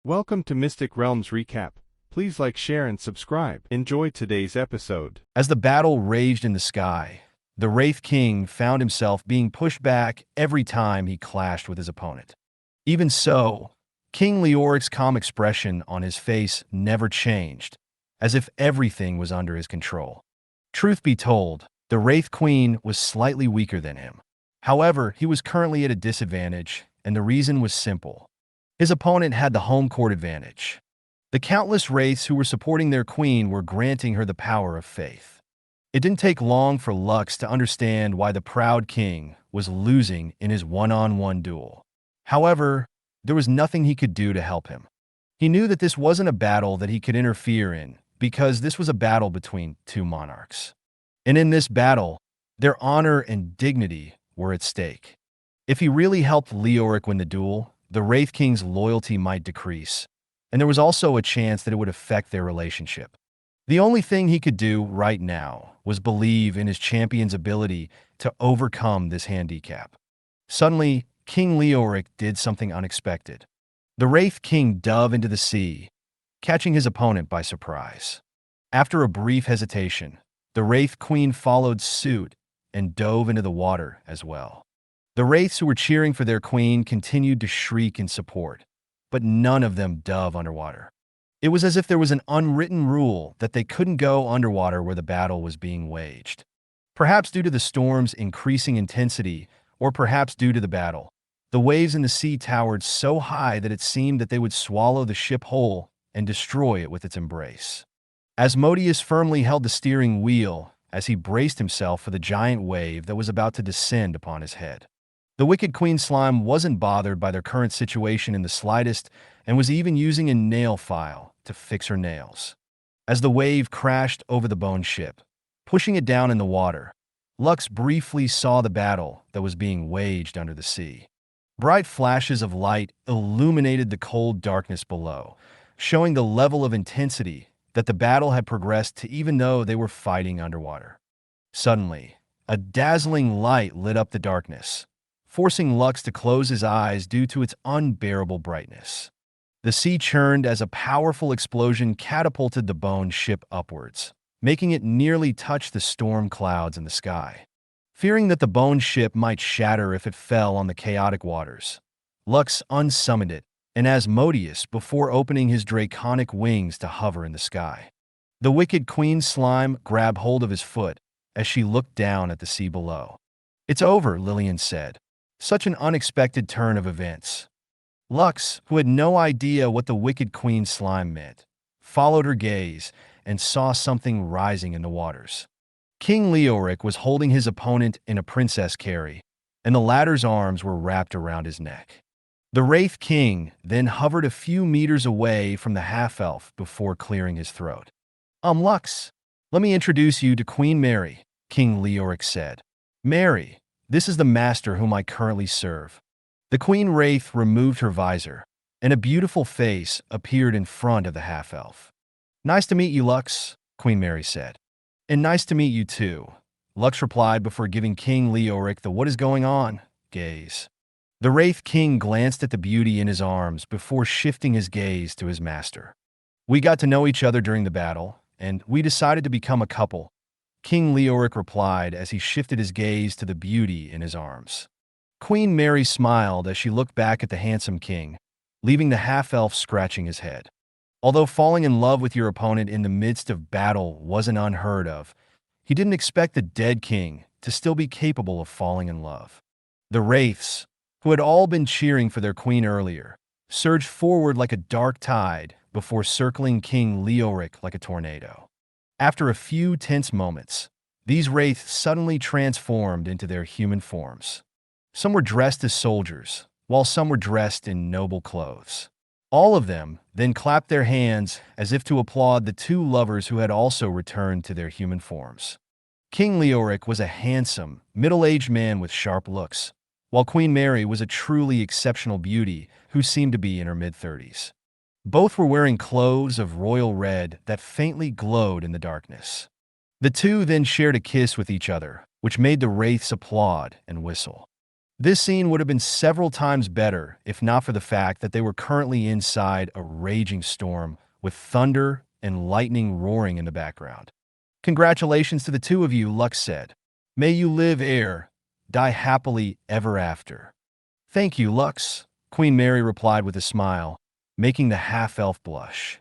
Welcome to Mystic Realms Recap. Please like, share, and subscribe. Enjoy today's episode. As the battle raged in the sky, the Wraith King found himself being pushed back every time he clashed with his opponent. Even so, King Leoric's calm expression on his face never changed, as if everything was under his control. Truth be told, the Wraith Queen was slightly weaker than him. However, he was currently at a disadvantage, and the reason was simple. His opponent had the home court advantage. The countless wraiths who were supporting their queen were granting her the power of faith. It didn't take long for Lux to understand why the proud king was losing in his one-on-one duel. However, there was nothing he could do to help him. He knew that this wasn't a battle that he could interfere in, because this was a battle between two monarchs. And in this battle, their honor and dignity were at stake. If he really helped Leoric win the duel, the Wraith King's loyalty might decrease, and there was also a chance that it would affect their relationship. The only thing he could do right now was believe in his champion's ability to overcome this handicap. Suddenly, King Leoric did something unexpected. The Wraith King dove into the sea, catching his opponent by surprise. After a brief hesitation, the Wraith Queen followed suit and dove into the water as well. The wraiths who were cheering for their queen continued to shriek in support, but none of them dove underwater. It was as if there was an unwritten rule that they couldn't go underwater where the battle was being waged. Perhaps due to the storm's increasing intensity, or perhaps due to the battle, the waves in the sea towered so high that it seemed that they would swallow the ship whole and destroy it with its embrace. Asmodeus firmly held the steering wheel as he braced himself for the giant wave that was about to descend upon his head. The wicked Queen Slime wasn't bothered by their current situation in the slightest and was even using a nail file to fix her nails. As the wave crashed over the bone ship, pushing it down in the water, Lux briefly saw the battle that was being waged under the sea. Bright flashes of light illuminated the cold darkness below, showing the level of intensity that the battle had progressed to even though they were fighting underwater. Suddenly, a dazzling light lit up the darkness, forcing Lux to close his eyes due to its unbearable brightness. The sea churned as a powerful explosion catapulted the bone ship upwards, making it nearly touch the storm clouds in the sky. Fearing that the bone ship might shatter if it fell on the chaotic waters, Lux unsummoned it and Asmodeus before opening his draconic wings to hover in the sky. The wicked Queen Slime grabbed hold of his foot as she looked down at the sea below. "It's over," Lillian said. Such an unexpected turn of events. Lux, who had no idea what the wicked Queen Slime meant, followed her gaze and saw something rising in the waters. King Leoric was holding his opponent in a princess carry, and the latter's arms were wrapped around his neck. The Wraith King then hovered a few meters away from the half-elf before clearing his throat. Lux, let me introduce you to Queen Mary," King Leoric said. "Mary, this is the master whom I currently serve." The Queen Wraith removed her visor, and a beautiful face appeared in front of the half-elf. "Nice to meet you, Lux," Queen Mary said. "And nice to meet you too," Lux replied before giving King Leoric the "what is going on" gaze. The Wraith King glanced at the beauty in his arms before shifting his gaze to his master. "We got to know each other during the battle, and we decided to become a couple," King Leoric replied as he shifted his gaze to the beauty in his arms. Queen Mary smiled as she looked back at the handsome king, leaving the half-elf scratching his head. Although falling in love with your opponent in the midst of battle wasn't unheard of, he didn't expect the dead king to still be capable of falling in love. The wraiths, who had all been cheering for their queen earlier, surged forward like a dark tide before circling King Leoric like a tornado. After a few tense moments, these wraiths suddenly transformed into their human forms. Some were dressed as soldiers, while some were dressed in noble clothes. All of them then clapped their hands as if to applaud the two lovers who had also returned to their human forms. King Leoric was a handsome, middle-aged man with sharp looks, while Queen Mary was a truly exceptional beauty who seemed to be in her mid-30s. Both were wearing clothes of royal red that faintly glowed in the darkness. The two then shared a kiss with each other, which made the wraiths applaud and whistle. This scene would have been several times better if not for the fact that they were currently inside a raging storm with thunder and lightning roaring in the background. Congratulations to the two of you, Lux said. May you live die happily ever after. Thank you, Lux, Queen Mary replied with a smile, making the half-elf blush.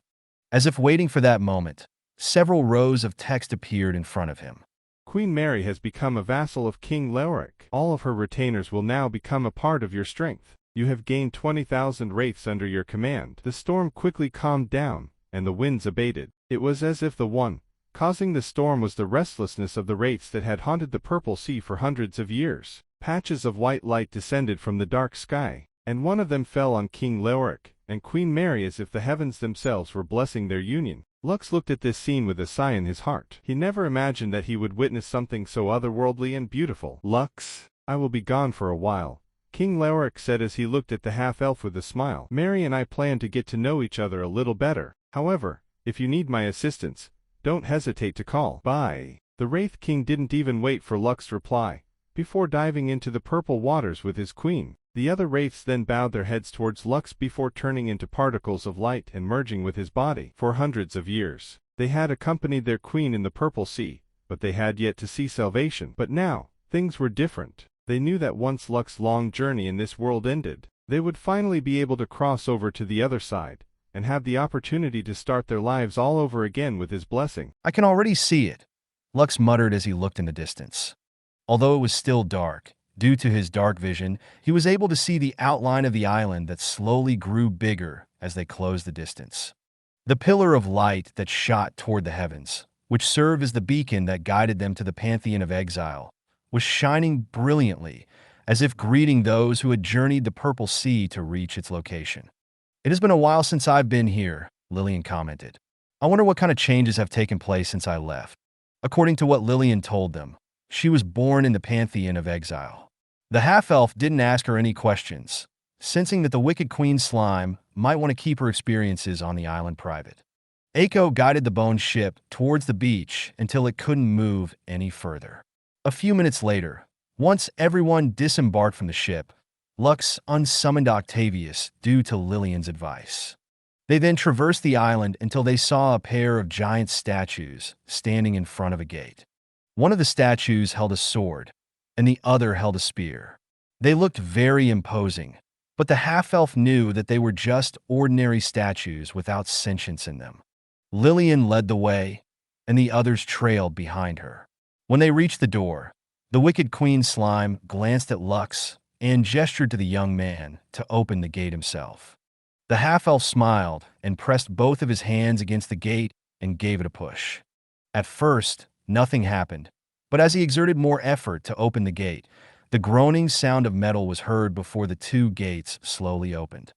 As if waiting for that moment, several rows of text appeared in front of him. Queen Mary has become a vassal of King Leoric. All of her retainers will now become a part of your strength. You have gained 20,000 wraiths under your command. The storm quickly calmed down, and the winds abated. It was as if the one causing the storm was the restlessness of the wraiths that had haunted the purple sea for hundreds of years. Patches of white light descended from the dark sky, and one of them fell on King Leoric and Queen Mary as if the heavens themselves were blessing their union. Lux looked at this scene with a sigh in his heart. He never imagined that he would witness something so otherworldly and beautiful. Lux, I will be gone for a while, King Leoric said as he looked at the half-elf with a smile. Mary and I plan to get to know each other a little better. However, if you need my assistance, don't hesitate to call. Bye. The Wraith King didn't even wait for Lux's reply. Before diving into the purple waters with his queen, the other wraiths then bowed their heads towards Lux before turning into particles of light and merging with his body. For hundreds of years, they had accompanied their queen in the purple sea, but they had yet to see salvation. But now, things were different. They knew that once Lux's long journey in this world ended, they would finally be able to cross over to the other side, and have the opportunity to start their lives all over again with his blessing. I can already see it, Lux muttered as he looked in the distance. Although it was still dark, due to his dark vision, he was able to see the outline of the island that slowly grew bigger as they closed the distance. The pillar of light that shot toward the heavens, which served as the beacon that guided them to the Pantheon of Exile, was shining brilliantly, as if greeting those who had journeyed the Purple Sea to reach its location. It has been a while since I've been here, Lillian commented. I wonder what kind of changes have taken place since I left. According to what Lillian told them, she was born in the Pantheon of Exile. The half-elf didn't ask her any questions, sensing that the wicked Queen Slime might want to keep her experiences on the island private. Aiko guided the bone ship towards the beach until it couldn't move any further. A few minutes later, once everyone disembarked from the ship, Lux unsummoned Octavius due to Lillian's advice. They then traversed the island until they saw a pair of giant statues standing in front of a gate. One of the statues held a sword, and the other held a spear. They looked very imposing, but the half-elf knew that they were just ordinary statues without sentience in them. Lillian led the way, and the others trailed behind her. When they reached the door, the wicked Queen Slime glanced at Lux and gestured to the young man to open the gate himself. The half-elf smiled and pressed both of his hands against the gate and gave it a push. At first, nothing happened, but as he exerted more effort to open the gate, the groaning sound of metal was heard before the two gates slowly opened.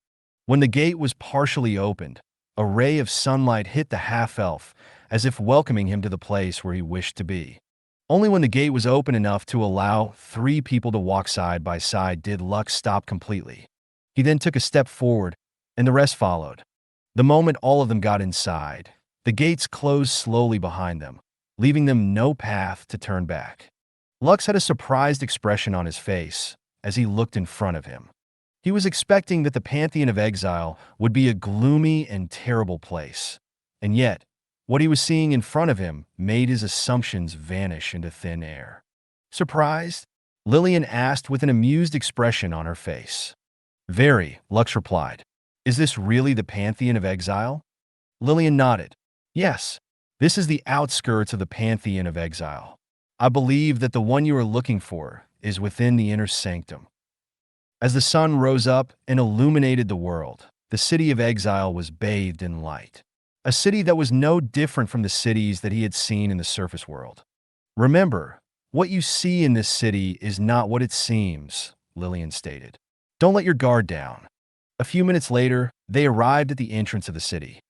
When the gate was partially opened, a ray of sunlight hit the half-elf as if welcoming him to the place where he wished to be. Only when the gate was open enough to allow 3 people to walk side by side did Lux stop completely. He then took a step forward, and the rest followed. The moment all of them got inside, the gates closed slowly behind them, leaving them no path to turn back. Lux had a surprised expression on his face as he looked in front of him. He was expecting that the Pantheon of Exile would be a gloomy and terrible place, and yet, what he was seeing in front of him made his assumptions vanish into thin air. Surprised? Lillian asked with an amused expression on her face. Very, Lux replied. Is this really the Pantheon of Exile? Lillian nodded. Yes, this is the outskirts of the Pantheon of Exile. I believe that the one you are looking for is within the inner sanctum. As the sun rose up and illuminated the world, the city of Exile was bathed in light. A city that was no different from the cities that he had seen in the surface world. Remember, what you see in this city is not what it seems, Lillian stated. Don't let your guard down. A few minutes later, they arrived at the entrance of the city.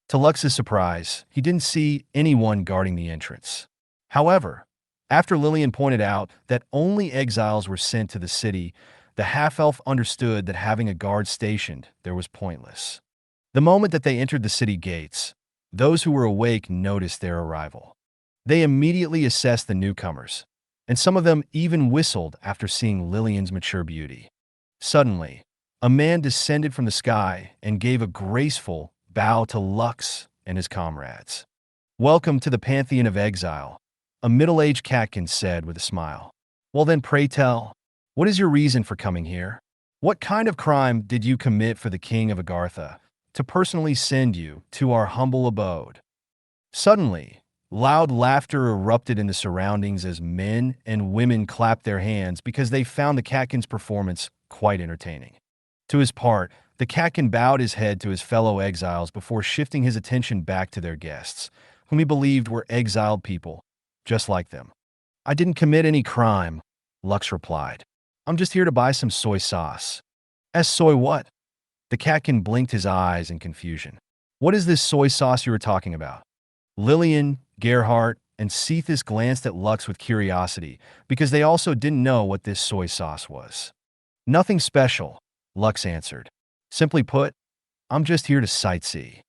To Lux's surprise, he didn't see anyone guarding the entrance. However, after Lillian pointed out that only exiles were sent to the city, the half-elf understood that having a guard stationed there was pointless. The moment that they entered the city gates, those who were awake noticed their arrival. They immediately assessed the newcomers, and some of them even whistled after seeing Lillian's mature beauty. Suddenly, a man descended from the sky and gave a graceful bow to Lux and his comrades. "Welcome to the Pantheon of Exile," a middle-aged catkin said with a smile. "Well then, pray tell, what is your reason for coming here? What kind of crime did you commit for the king of Agartha to personally send you to our humble abode?" Suddenly, loud laughter erupted in the surroundings as men and women clapped their hands because they found the catkin's performance quite entertaining. To his part, the catkin bowed his head to his fellow exiles before shifting his attention back to their guests, whom he believed were exiled people, just like them. "I didn't commit any crime," Lux replied. "I'm just here to buy some soy sauce." "As soy what?" The catkin blinked his eyes in confusion. "What is this soy sauce you were talking about?" Lillian, Gerhardt, and Cephas glanced at Lux with curiosity because they also didn't know what this soy sauce was. "Nothing special," Lux answered. "Simply put, I'm just here to sightsee."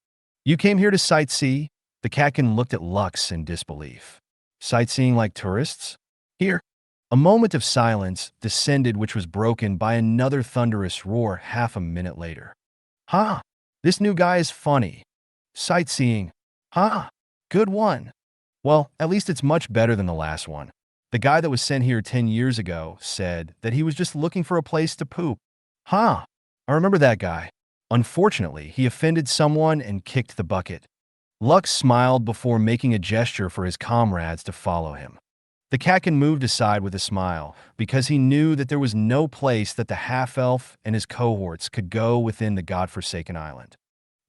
"You came here to sightsee?" The catkin looked at Lux in disbelief. "Sightseeing like tourists? Here." A moment of silence descended, which was broken by another thunderous roar half a minute later. "Huh! This new guy is funny. Sightseeing. Huh! Good one. Well, at least it's much better than the last one. The guy that was sent here 10 years ago said that he was just looking for a place to poop." "Huh! I remember that guy. Unfortunately, he offended someone and kicked the bucket." Lux smiled before making a gesture for his comrades to follow him. The catkin moved aside with a smile because he knew that there was no place that the half-elf and his cohorts could go within the godforsaken island.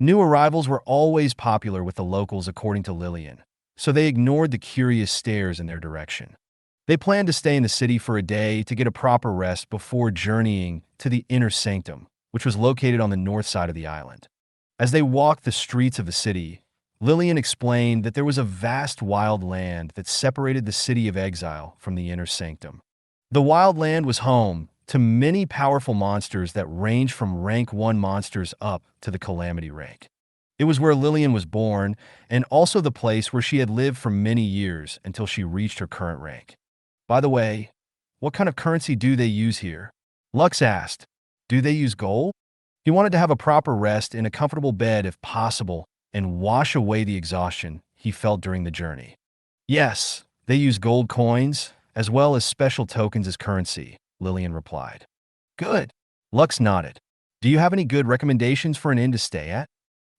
New arrivals were always popular with the locals, according to Lillian, so they ignored the curious stares in their direction. They planned to stay in the city for a day to get a proper rest before journeying to the inner sanctum, which was located on the north side of the island. As they walked the streets of the city, Lillian explained that there was a vast wild land that separated the city of exile from the inner sanctum. The wild land was home to many powerful monsters that ranged from rank 1 monsters up to the calamity rank. It was where Lillian was born, and also the place where she had lived for many years until she reached her current rank. "By the way, what kind of currency do they use here?" Lux asked. "Do they use gold?" He wanted to have a proper rest in a comfortable bed if possible and wash away the exhaustion he felt during the journey. "Yes, they use gold coins, as well as special tokens as currency," Lillian replied. "Good." Lux nodded. "Do you have any good recommendations for an inn to stay at?"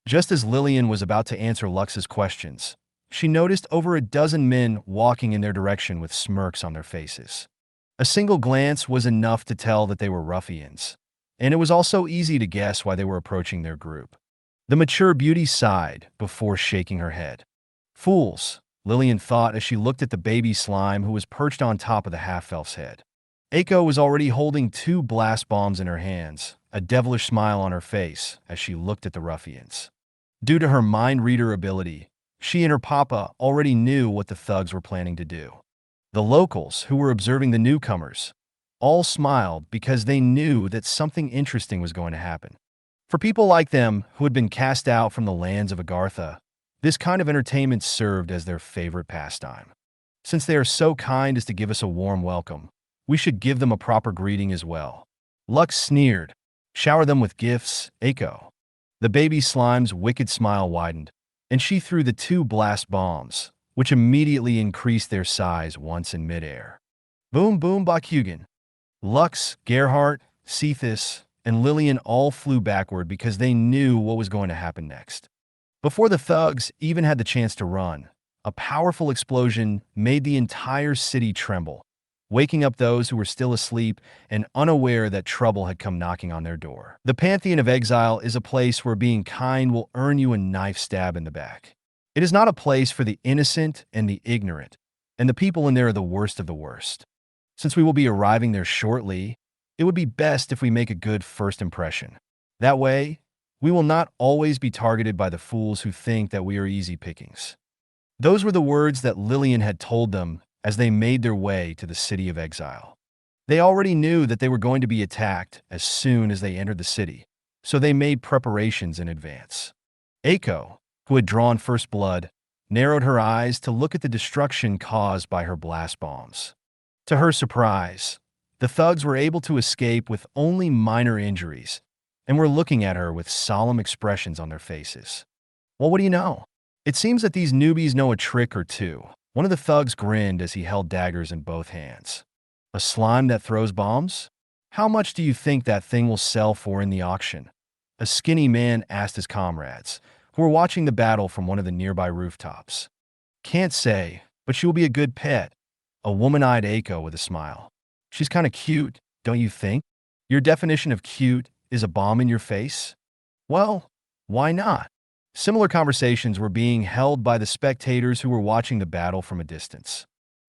Just as Lillian was about to answer Lux's questions, she noticed over a dozen men walking in their direction with smirks on their faces. A single glance was enough to tell that they were ruffians, and it was also easy to guess why they were approaching their group. The mature beauty sighed before shaking her head. "Fools," Lillian thought as she looked at the baby slime who was perched on top of the half-elf's head. Eiko was already holding 2 blast bombs in her hands, a devilish smile on her face as she looked at the ruffians. Due to her mind reader ability, she and her papa already knew what the thugs were planning to do. The locals, who were observing the newcomers, all smiled because they knew that something interesting was going to happen. For people like them who had been cast out from the lands of Agartha, this kind of entertainment served as their favorite pastime. Since they are so kind as to give us a warm welcome, we should give them a proper greeting as well. Lux sneered. "Shower them with gifts, Eiko." The baby slime's wicked smile widened, and she threw the 2 blast bombs, which immediately increased their size once in midair. Boom boom Bakugan. Lux, Gerhardt, Cephas, and Lillian all flew backward because they knew what was going to happen next. Before the thugs even had the chance to run, a powerful explosion made the entire city tremble, waking up those who were still asleep and unaware that trouble had come knocking on their door. The Pantheon of Exile is a place where being kind will earn you a knife stab in the back. It is not a place for the innocent and the ignorant, and the people in there are the worst of the worst. Since we will be arriving there shortly, it would be best if we make a good first impression. That way, we will not always be targeted by the fools who think that we are easy pickings. Those were the words that Lillian had told them as they made their way to the city of exile. They already knew that they were going to be attacked as soon as they entered the city, so they made preparations in advance. Eiko, who had drawn first blood, narrowed her eyes to look at the destruction caused by her blast bombs. To her surprise, the thugs were able to escape with only minor injuries and were looking at her with solemn expressions on their faces. Well, what do you know? It seems that these newbies know a trick or two. One of the thugs grinned as he held daggers in both hands. A slime that throws bombs? How much do you think that thing will sell for in the auction? A skinny man asked his comrades, who were watching the battle from one of the nearby rooftops. Can't say, but she will be a good pet. A woman-eyed Aiko with a smile. She's kind of cute, don't you think? Your definition of cute is a bomb in your face? Well, why not? Similar conversations were being held by the spectators who were watching the battle from a distance.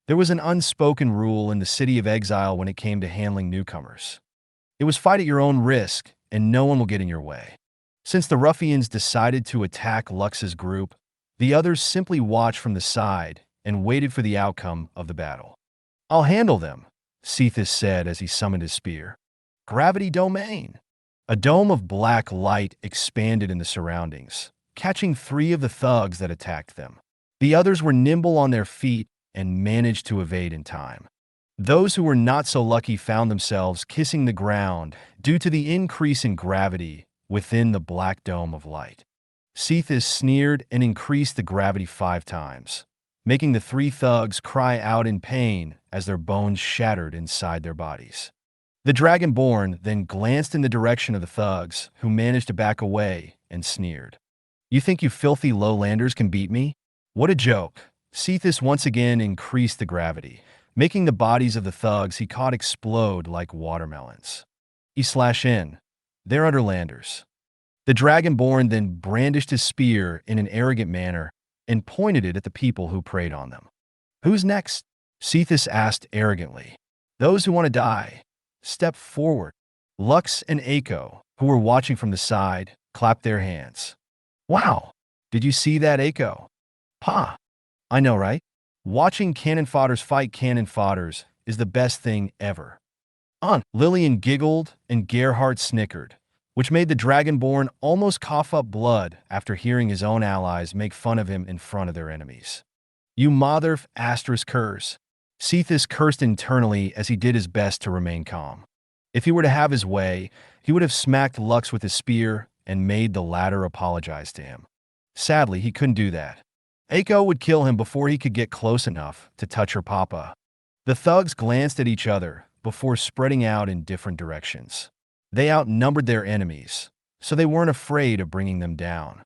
There was an unspoken rule in the city of exile when it came to handling newcomers. It was fight at your own risk, and no one will get in your way. Since the ruffians decided to attack Lux's group, the others simply watched from the side and waited for the outcome of the battle. I'll handle them, Cephas said as he summoned his spear. Gravity domain. A dome of black light expanded in the surroundings, catching 3 of the thugs that attacked them. The others were nimble on their feet and managed to evade in time. Those who were not so lucky found themselves kissing the ground due to the increase in gravity within the black dome of light. Cephas sneered and increased the gravity 5 times, making the 3 thugs cry out in pain as their bones shattered inside their bodies. The Dragonborn then glanced in the direction of the thugs, who managed to back away, and sneered. You think you filthy lowlanders can beat me? What a joke. Cephas once again increased the gravity, making the bodies of the thugs he caught explode like watermelons. E/N. They're Underlanders. The Dragonborn then brandished his spear in an arrogant manner and pointed it at the people who preyed on them. Who's next? Cephas asked arrogantly. Those who want to die. Step forward. Lux and Aiko, who were watching from the side, clapped their hands. Wow! Did you see that, Aiko? Pa! I know, right? Watching cannon fodders fight cannon fodders is the best thing ever. Lillian giggled and Gerhardt snickered, which made the Dragonborn almost cough up blood after hearing his own allies make fun of him in front of their enemies. You motherf asterisk curse. Cephas cursed internally as he did his best to remain calm. If he were to have his way, he would have smacked Lux with his spear and made the latter apologize to him. Sadly, he couldn't do that. Aiko would kill him before he could get close enough to touch her papa. The thugs glanced at each other before spreading out in different directions. They outnumbered their enemies, so they weren't afraid of bringing them down.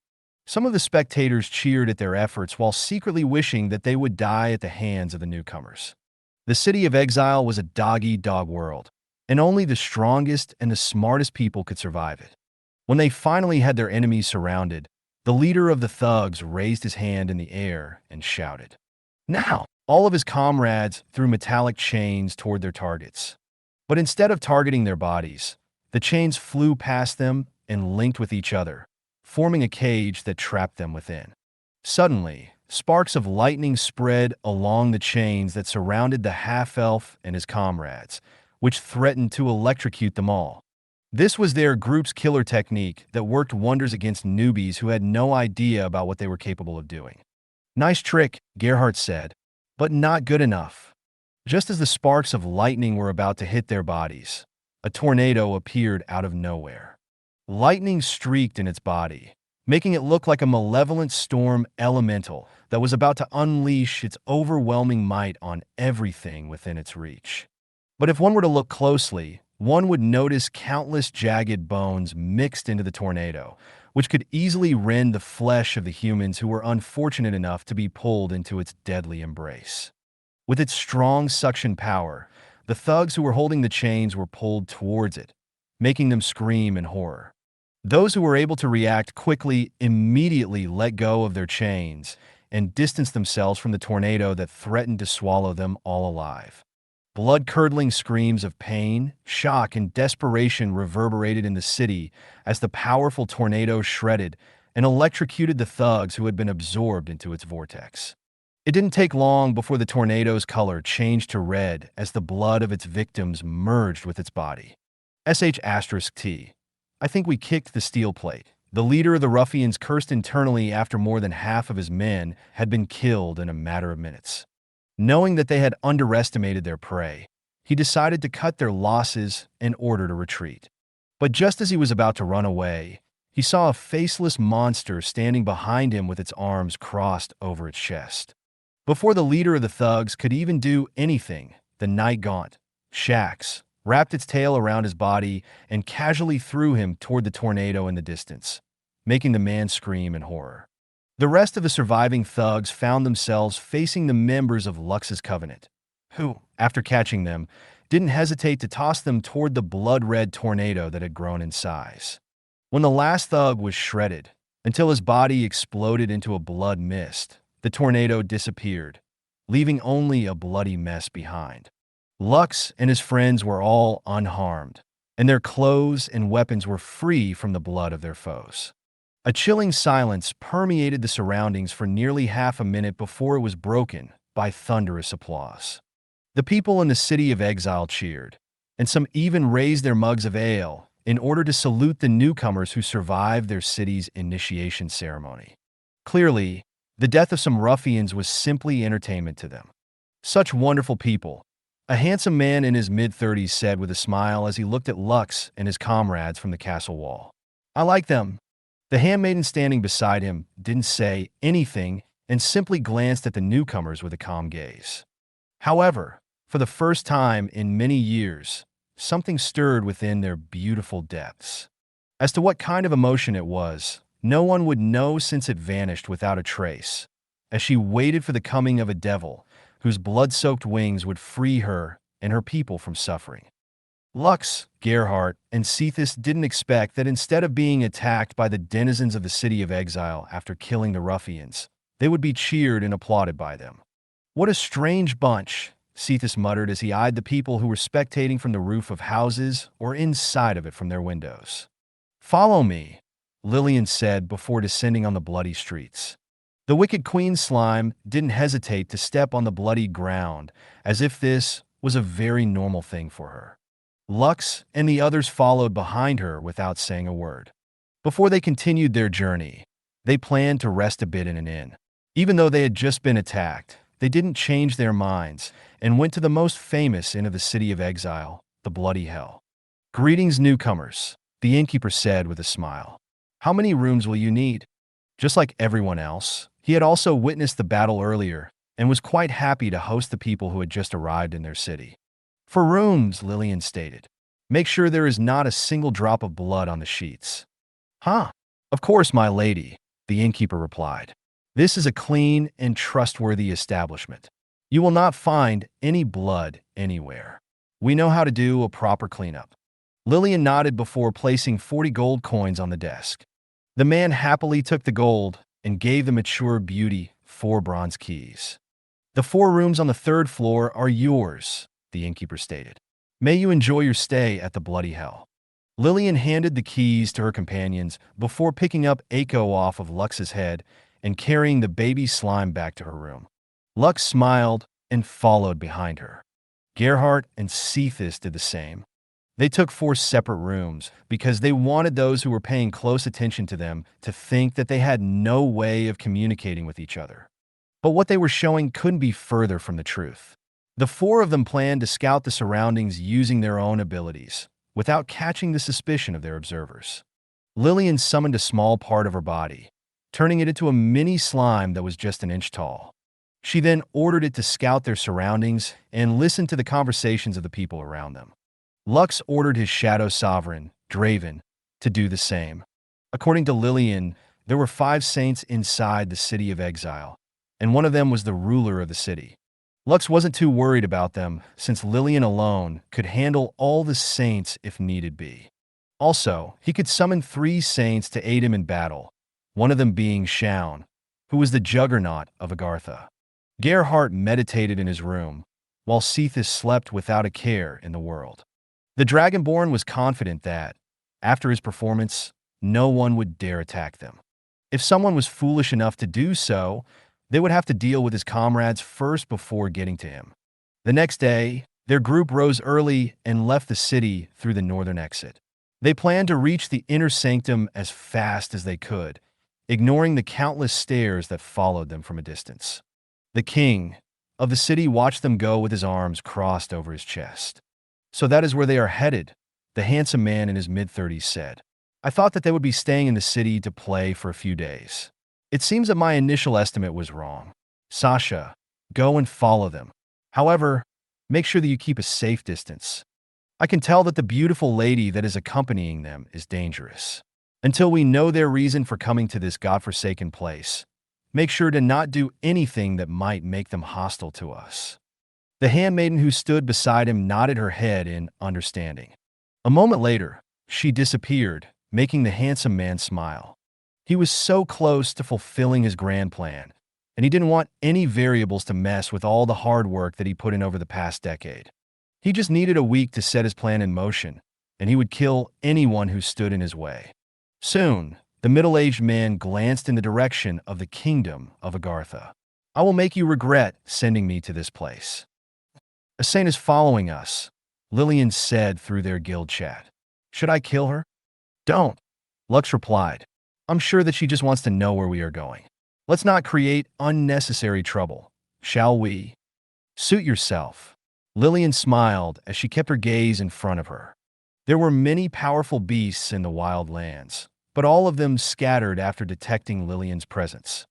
Some of the spectators cheered at their efforts while secretly wishing that they would die at the hands of the newcomers. The city of exile was a dog-eat-dog world, and only the strongest and the smartest people could survive it. When they finally had their enemies surrounded, the leader of the thugs raised his hand in the air and shouted. Now! All of his comrades threw metallic chains toward their targets. But instead of targeting their bodies, the chains flew past them and linked with each other, forming a cage that trapped them within. Suddenly, sparks of lightning spread along the chains that surrounded the half-elf and his comrades, which threatened to electrocute them all. This was their group's killer technique that worked wonders against newbies who had no idea about what they were capable of doing. Nice trick, Gerhardt said, but not good enough. Just as the sparks of lightning were about to hit their bodies, a tornado appeared out of nowhere. Lightning streaked in its body, making it look like a malevolent storm elemental that was about to unleash its overwhelming might on everything within its reach. But if one were to look closely, one would notice countless jagged bones mixed into the tornado, which could easily rend the flesh of the humans who were unfortunate enough to be pulled into its deadly embrace. With its strong suction power, the thugs who were holding the chains were pulled towards it, making them scream in horror. Those who were able to react quickly immediately let go of their chains and distanced themselves from the tornado that threatened to swallow them all alive. Blood-curdling screams of pain, shock, and desperation reverberated in the city as the powerful tornado shredded and electrocuted the thugs who had been absorbed into its vortex. It didn't take long before the tornado's color changed to red as the blood of its victims merged with its body. *T. I think we kicked the steel plate. The leader of the ruffians cursed internally after more than half of his men had been killed in a matter of minutes. Knowing that they had underestimated their prey, he decided to cut their losses in order to retreat. But just as he was about to run away, he saw a faceless monster standing behind him with its arms crossed over its chest. Before the leader of the thugs could even do anything, the night gaunt, Shax, wrapped its tail around his body and casually threw him toward the tornado in the distance, making the man scream in horror. The rest of the surviving thugs found themselves facing the members of Lux's covenant, who, after catching them, didn't hesitate to toss them toward the blood-red tornado that had grown in size. When the last thug was shredded, until his body exploded into a blood mist, the tornado disappeared, leaving only a bloody mess behind. Lux and his friends were all unharmed, and their clothes and weapons were free from the blood of their foes. A chilling silence permeated the surroundings for nearly half a minute before it was broken by thunderous applause. The people in the city of exile cheered, and some even raised their mugs of ale in order to salute the newcomers who survived their city's initiation ceremony. Clearly, the death of some ruffians was simply entertainment to them. Such wonderful people, a handsome man in his mid-30s said with a smile as he looked at Lux and his comrades from the castle wall. I like them. The handmaiden standing beside him didn't say anything and simply glanced at the newcomers with a calm gaze. However, for the first time in many years, something stirred within their beautiful depths. As to what kind of emotion it was, no one would know since it vanished without a trace, as she waited for the coming of a devil whose blood-soaked wings would free her and her people from suffering. Lux, Gerhardt, and Cephas didn't expect that instead of being attacked by the denizens of the city of exile after killing the ruffians, they would be cheered and applauded by them. What a strange bunch, Cephas muttered as he eyed the people who were spectating from the roof of houses or inside of it from their windows. Follow me, Lillian said before descending on the bloody streets. The wicked Queen Slime didn't hesitate to step on the bloody ground as if this was a very normal thing for her. Lux and the others followed behind her without saying a word. Before they continued their journey, they planned to rest a bit in an inn. Even though they had just been attacked, they didn't change their minds and went to the most famous inn of the city of exile, the Bloody Hell. Greetings, newcomers, the innkeeper said with a smile. How many rooms will you need? Just like everyone else, he had also witnessed the battle earlier and was quite happy to host the people who had just arrived in their city. For rooms, Lillian stated. Make sure there is not a single drop of blood on the sheets. Huh? Of course, my lady, the innkeeper replied. This is a clean and trustworthy establishment. You will not find any blood anywhere. We know how to do a proper cleanup. Lillian nodded before placing 40 gold coins on the desk. The man happily took the gold and gave the mature beauty 4 bronze keys. The 4 rooms on the 3rd floor are yours, the innkeeper stated. May you enjoy your stay at the Bloody Hell. Lillian handed the keys to her companions before picking up Echo off of Lux's head and carrying the baby slime back to her room. Lux smiled and followed behind her. Gerhardt and Cephas did the same. They took 4 separate rooms because they wanted those who were paying close attention to them to think that they had no way of communicating with each other. But what they were showing couldn't be further from the truth. The 4 of them planned to scout the surroundings using their own abilities, without catching the suspicion of their observers. Lillian summoned a small part of her body, turning it into a mini slime that was just an inch tall. She then ordered it to scout their surroundings and listen to the conversations of the people around them. Lux ordered his shadow sovereign, Draven, to do the same. According to Lillian, there were 5 saints inside the city of exile, and one of them was the ruler of the city. Lux wasn't too worried about them, since Lillian alone could handle all the saints if needed be. Also, he could summon 3 saints to aid him in battle, one of them being Shaun, who was the juggernaut of Agartha. Gerhardt meditated in his room, while Cephas slept without a care in the world. The Dragonborn was confident that, after his performance, no one would dare attack them. If someone was foolish enough to do so, they would have to deal with his comrades first before getting to him. The next day, their group rose early and left the city through the northern exit. They planned to reach the inner sanctum as fast as they could, ignoring the countless stairs that followed them from a distance. The king, of the city watched them go with his arms crossed over his chest. "So that is where they are headed," the handsome man in his mid-30s said. "I thought that they would be staying in the city to play for a few days. It seems that my initial estimate was wrong. Sasha, go and follow them. However, make sure that you keep a safe distance. I can tell that the beautiful lady that is accompanying them is dangerous. Until we know their reason for coming to this godforsaken place, make sure to not do anything that might make them hostile to us." The handmaiden who stood beside him nodded her head in understanding. A moment later, she disappeared, making the handsome man smile. He was so close to fulfilling his grand plan, and he didn't want any variables to mess with all the hard work that he put in over the past decade. He just needed a week to set his plan in motion, and he would kill anyone who stood in his way. Soon, the middle-aged man glanced in the direction of the kingdom of Agartha. "I will make you regret sending me to this place. A saint is following us," Lillian said through their guild chat. "Should I kill her?" "Don't," Lux replied. "I'm sure that she just wants to know where we are going. Let's not create unnecessary trouble, shall we?" "Suit yourself." Lillian smiled as she kept her gaze in front of her. There were many powerful beasts in the wild lands, but all of them scattered after detecting Lillian's presence.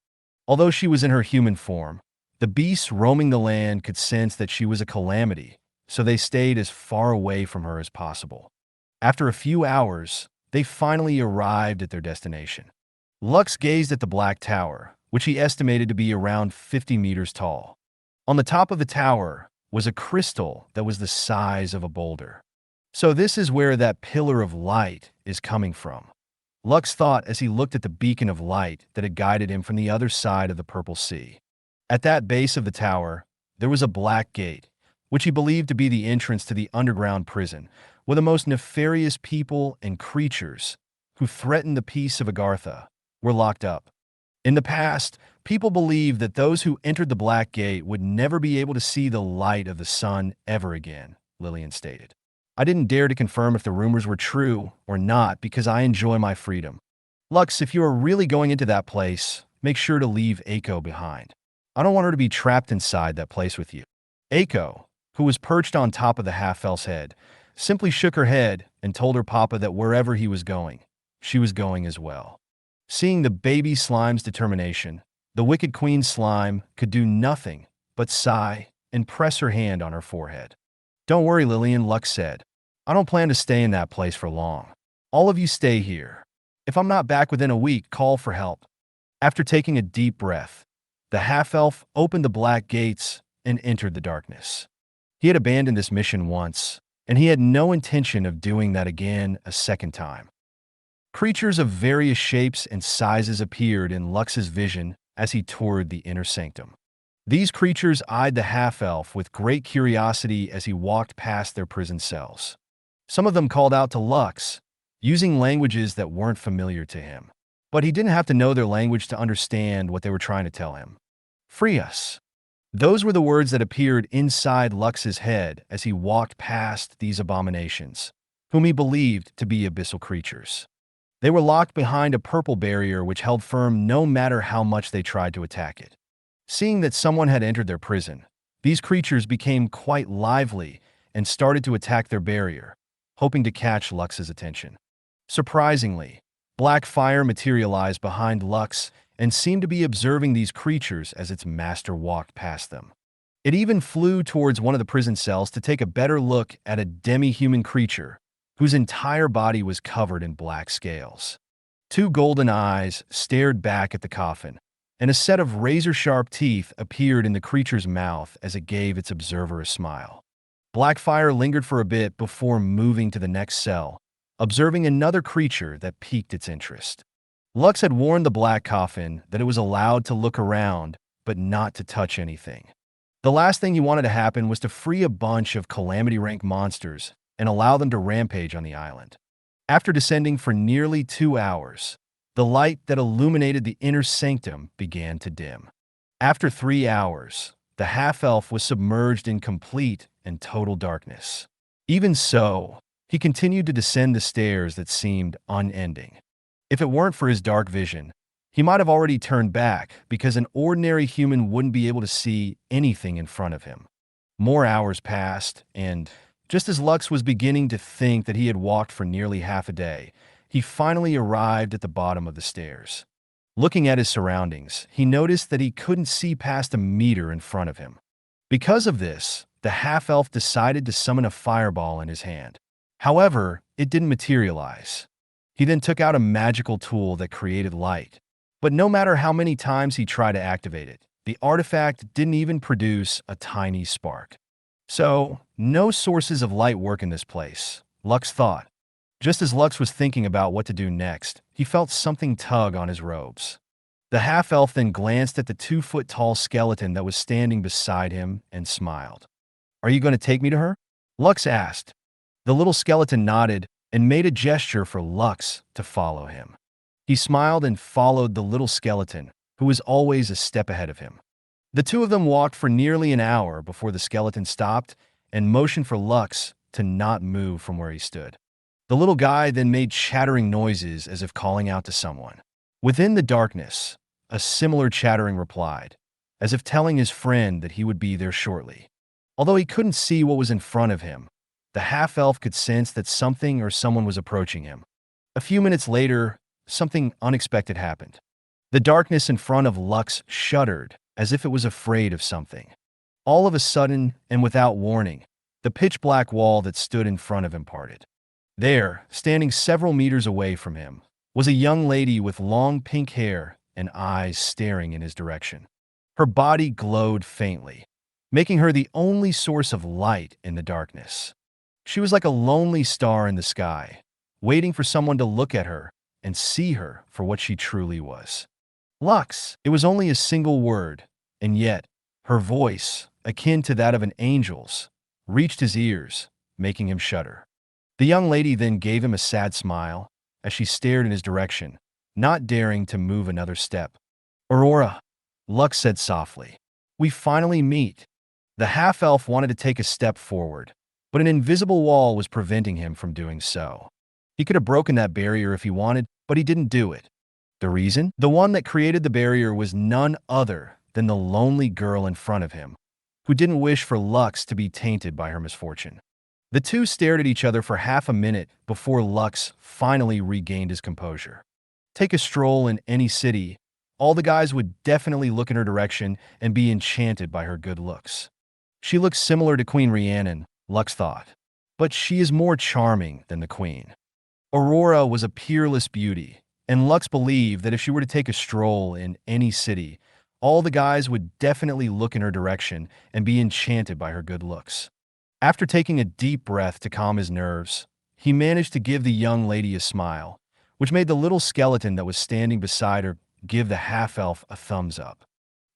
Although she was in her human form, the beasts roaming the land could sense that she was a calamity, so they stayed as far away from her as possible. After a few hours, they finally arrived at their destination. Lux gazed at the Black Tower, which he estimated to be around 50 meters tall. On the top of the tower was a crystal that was the size of a boulder. "So this is where that pillar of light is coming from," Lux thought as he looked at the beacon of light that had guided him from the other side of the Purple Sea. At that base of the tower, there was a black gate, which he believed to be the entrance to the underground prison, where the most nefarious people and creatures who threatened the peace of Agartha were locked up. In the past, people believed that those who entered the Black Gate would never be able to see the light of the sun ever again, Lillian stated. "I didn't dare to confirm if the rumors were true or not because I enjoy my freedom. Lux, if you are really going into that place, make sure to leave Aiko behind. I don't want her to be trapped inside that place with you." Aiko, who was perched on top of the half-elf's head, simply shook her head and told her papa that wherever he was going, she was going as well. Seeing the baby slime's determination, the wicked queen slime could do nothing but sigh and press her hand on her forehead. "Don't worry, Lillian," Lux said. "I don't plan to stay in that place for long. All of you stay here. If I'm not back within a week, call for help." After taking a deep breath, the half-elf opened the black gates and entered the darkness. He had abandoned this mission once, and he had no intention of doing that again a second time. Creatures of various shapes and sizes appeared in Lux's vision as he toured the inner sanctum. These creatures eyed the half-elf with great curiosity as he walked past their prison cells. Some of them called out to Lux, using languages that weren't familiar to him. But he didn't have to know their language to understand what they were trying to tell him. "Free us." Those were the words that appeared inside Lux's head as he walked past these abominations, whom he believed to be abyssal creatures. They were locked behind a purple barrier which held firm no matter how much they tried to attack it. Seeing that someone had entered their prison, these creatures became quite lively and started to attack their barrier, hoping to catch Lux's attention. Surprisingly, black fire materialized behind Lux and seemed to be observing these creatures as its master walked past them. It even flew towards one of the prison cells to take a better look at a demi-human creature whose entire body was covered in black scales. Two golden eyes stared back at the coffin, and a set of razor-sharp teeth appeared in the creature's mouth as it gave its observer a smile. Black fire lingered for a bit before moving to the next cell, observing another creature that piqued its interest. Lux had warned the black coffin that it was allowed to look around, but not to touch anything. The last thing he wanted to happen was to free a bunch of calamity-rank monsters and allow them to rampage on the island. After descending for nearly 2 hours, the light that illuminated the inner sanctum began to dim. After 3 hours, the half-elf was submerged in complete and total darkness. Even so, he continued to descend the stairs that seemed unending. If it weren't for his dark vision, He might have already turned back because an ordinary human wouldn't be able to see anything in front of him. More hours passed, and just as Lux was beginning to think that he had walked for nearly half a day, he finally arrived at the bottom of the stairs. Looking at his surroundings, he noticed that he couldn't see past a meter in front of him. Because of this, the half-elf decided to summon a fireball in his hand. However, it didn't materialize. He then took out a magical tool that created light. But no matter how many times he tried to activate it, the artifact didn't even produce a tiny spark. So, no sources of light work in this place, Lux thought. Just as Lux was thinking about what to do next, he felt something tug on his robes. The half-elf then glanced at the 2-foot-tall skeleton that was standing beside him and smiled. "Are you going to take me to her?" Lux asked. The little skeleton nodded and made a gesture for Lux to follow him. He smiled and followed the little skeleton, who was always a step ahead of him. The two of them walked for nearly an hour before the skeleton stopped and motioned for Lux to not move from where he stood. The little guy then made chattering noises as if calling out to someone. Within the darkness, a similar chattering replied, as if telling his friend that he would be there shortly. Although he couldn't see what was in front of him, the half-elf could sense that something or someone was approaching him. A few minutes later, something unexpected happened. The darkness in front of Lux shuddered, as if it was afraid of something. All of a sudden, and without warning, the pitch-black wall that stood in front of him parted. There, standing several meters away from him, was a young lady with long pink hair and eyes staring in his direction. Her body glowed faintly, making her the only source of light in the darkness. She was like a lonely star in the sky, waiting for someone to look at her and see her for what she truly was. Lux. It was only a single word, and yet, her voice, akin to that of an angel's, reached his ears, making him shudder. The young lady then gave him a sad smile as she stared in his direction, not daring to move another step. "Aurora," Lux said softly, "we finally meet." The half-elf wanted to take a step forward, but an invisible wall was preventing him from doing so. He could have broken that barrier if he wanted, but he didn't do it. The reason? The one that created the barrier was none other than the lonely girl in front of him, who didn't wish for Lux to be tainted by her misfortune. The two stared at each other for half a minute before Lux finally regained his composure. Take a stroll in any city, all the guys would definitely look in her direction and be enchanted by her good looks. She looks similar to Queen Rhiannon, Lux thought, but she is more charming than the queen. Aurora was a peerless beauty, and Lux believed that if she were to take a stroll in any city, all the guys would definitely look in her direction and be enchanted by her good looks. After taking a deep breath to calm his nerves, he managed to give the young lady a smile, which made the little skeleton that was standing beside her give the half-elf a thumbs up.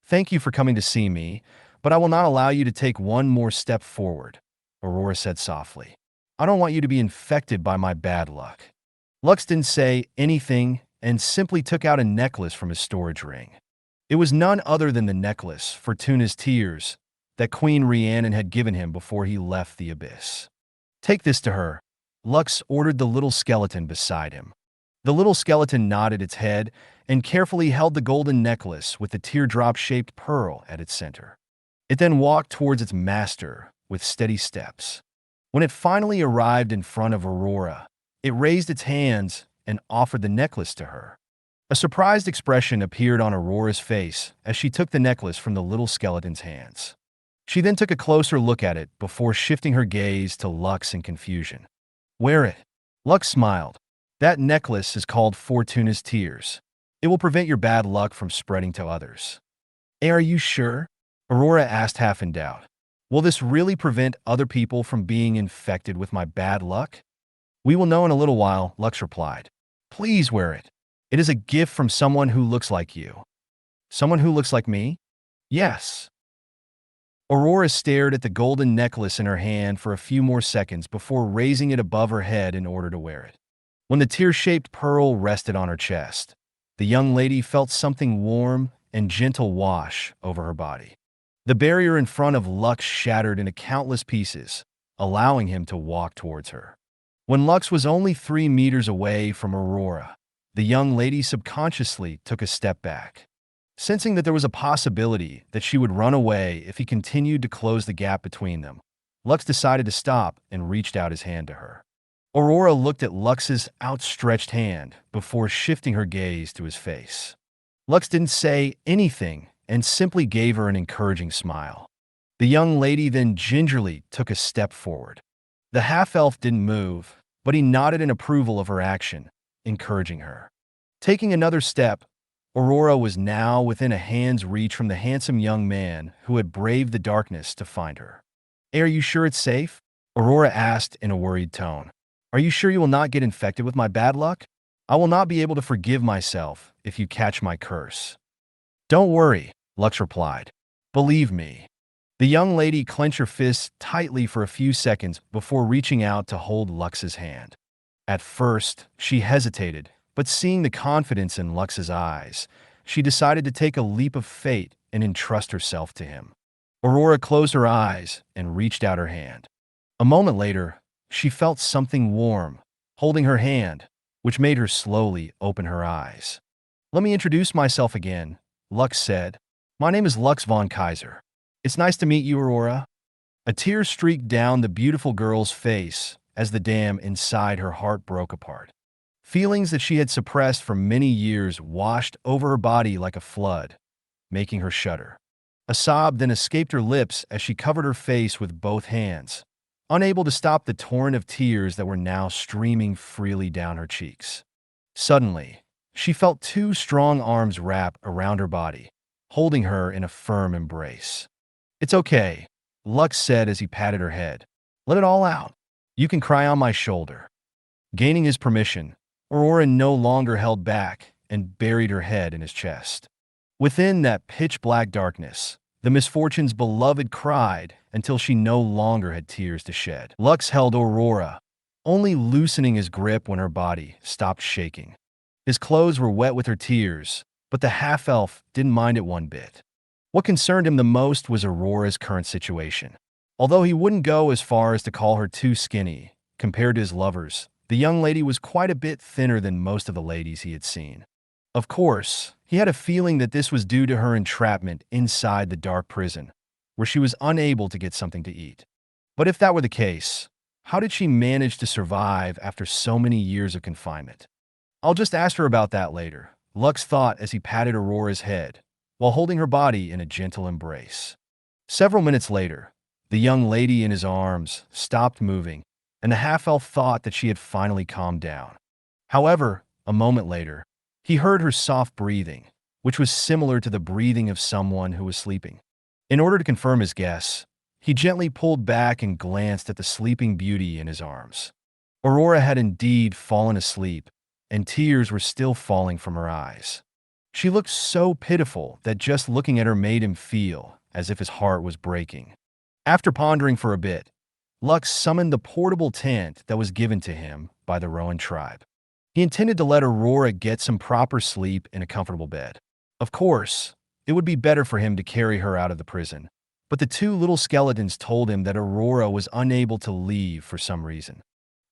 "Thank you for coming to see me, but I will not allow you to take one more step forward," Aurora said softly. "I don't want you to be infected by my bad luck." Lux didn't say anything and simply took out a necklace from his storage ring. It was none other than the necklace, Fortuna's Tears, that Queen Rhiannon had given him before he left the abyss. "Take this to her," Lux ordered the little skeleton beside him. The little skeleton nodded its head and carefully held the golden necklace with the teardrop-shaped pearl at its center. It then walked towards its master with steady steps. When it finally arrived in front of Aurora, it raised its hands and offered the necklace to her. A surprised expression appeared on Aurora's face as she took the necklace from the little skeleton's hands. She then took a closer look at it before shifting her gaze to Lux in confusion. "Wear it." Lux smiled. "That necklace is called Fortuna's Tears. It will prevent your bad luck from spreading to others." "Are you sure?" Aurora asked half in doubt. "Will this really prevent other people from being infected with my bad luck?" "We will know in a little while," Lux replied. "Please wear it. It is a gift from someone who looks like you." "Someone who looks like me?" "Yes." Aurora stared at the golden necklace in her hand for a few more seconds before raising it above her head in order to wear it. When the tear-shaped pearl rested on her chest, the young lady felt something warm and gentle wash over her body. The barrier in front of Lux shattered into countless pieces, allowing him to walk towards her. When Lux was only 3 meters away from Aurora, The young lady subconsciously took a step back. Sensing that there was a possibility that she would run away if he continued to close the gap between them, Lux decided to stop and reached out his hand to her. Aurora looked at Lux's outstretched hand before shifting her gaze to his face. Lux didn't say anything and simply gave her an encouraging smile. The young lady then gingerly took a step forward. The half-elf didn't move, but he nodded in approval of her action, encouraging her. Taking another step, Aurora was now within a hand's reach from the handsome young man who had braved the darkness to find her. "Are you sure it's safe?" Aurora asked in a worried tone. "Are you sure you will not get infected with my bad luck? I will not be able to forgive myself if you catch my curse." "Don't worry," Lux replied. "Believe me." The young lady clenched her fists tightly for a few seconds before reaching out to hold Lux's hand. At first, she hesitated, but seeing the confidence in Lux's eyes, she decided to take a leap of fate and entrust herself to him. Aurora closed her eyes and reached out her hand. A moment later, she felt something warm, holding her hand, which made her slowly open her eyes. "Let me introduce myself again," Lux said. "My name is Lux von Kaiser. It's nice to meet you, Aurora." A tear streaked down the beautiful girl's face as the dam inside her heart broke apart. Feelings that she had suppressed for many years washed over her body like a flood, making her shudder. A sob then escaped her lips as she covered her face with both hands, unable to stop the torrent of tears that were now streaming freely down her cheeks. Suddenly, she felt two strong arms wrap around her body, holding her in a firm embrace. "It's okay," Lux said as he patted her head. "Let it all out. You can cry on my shoulder." Gaining his permission, Aurora no longer held back and buried her head in his chest. Within that pitch-black darkness, the misfortune's beloved cried until she no longer had tears to shed. Lux held Aurora, only loosening his grip when her body stopped shaking. His clothes were wet with her tears, but the half-elf didn't mind it one bit. What concerned him the most was Aurora's current situation. Although he wouldn't go as far as to call her too skinny, compared to his lovers, the young lady was quite a bit thinner than most of the ladies he had seen. Of course, he had a feeling that this was due to her entrapment inside the dark prison, where she was unable to get something to eat. But if that were the case, how did she manage to survive after so many years of confinement? "I'll just ask her about that later," Lux thought as he patted Aurora's head, while holding her body in a gentle embrace. Several minutes later, the young lady in his arms stopped moving, and the half-elf thought that she had finally calmed down. However, a moment later, he heard her soft breathing, which was similar to the breathing of someone who was sleeping. In order to confirm his guess, he gently pulled back and glanced at the sleeping beauty in his arms. Aurora had indeed fallen asleep, and tears were still falling from her eyes. She looked so pitiful that just looking at her made him feel as if his heart was breaking. After pondering for a bit, Lux summoned the portable tent that was given to him by the Rowan tribe. He intended to let Aurora get some proper sleep in a comfortable bed. Of course, it would be better for him to carry her out of the prison, but the two little skeletons told him that Aurora was unable to leave for some reason.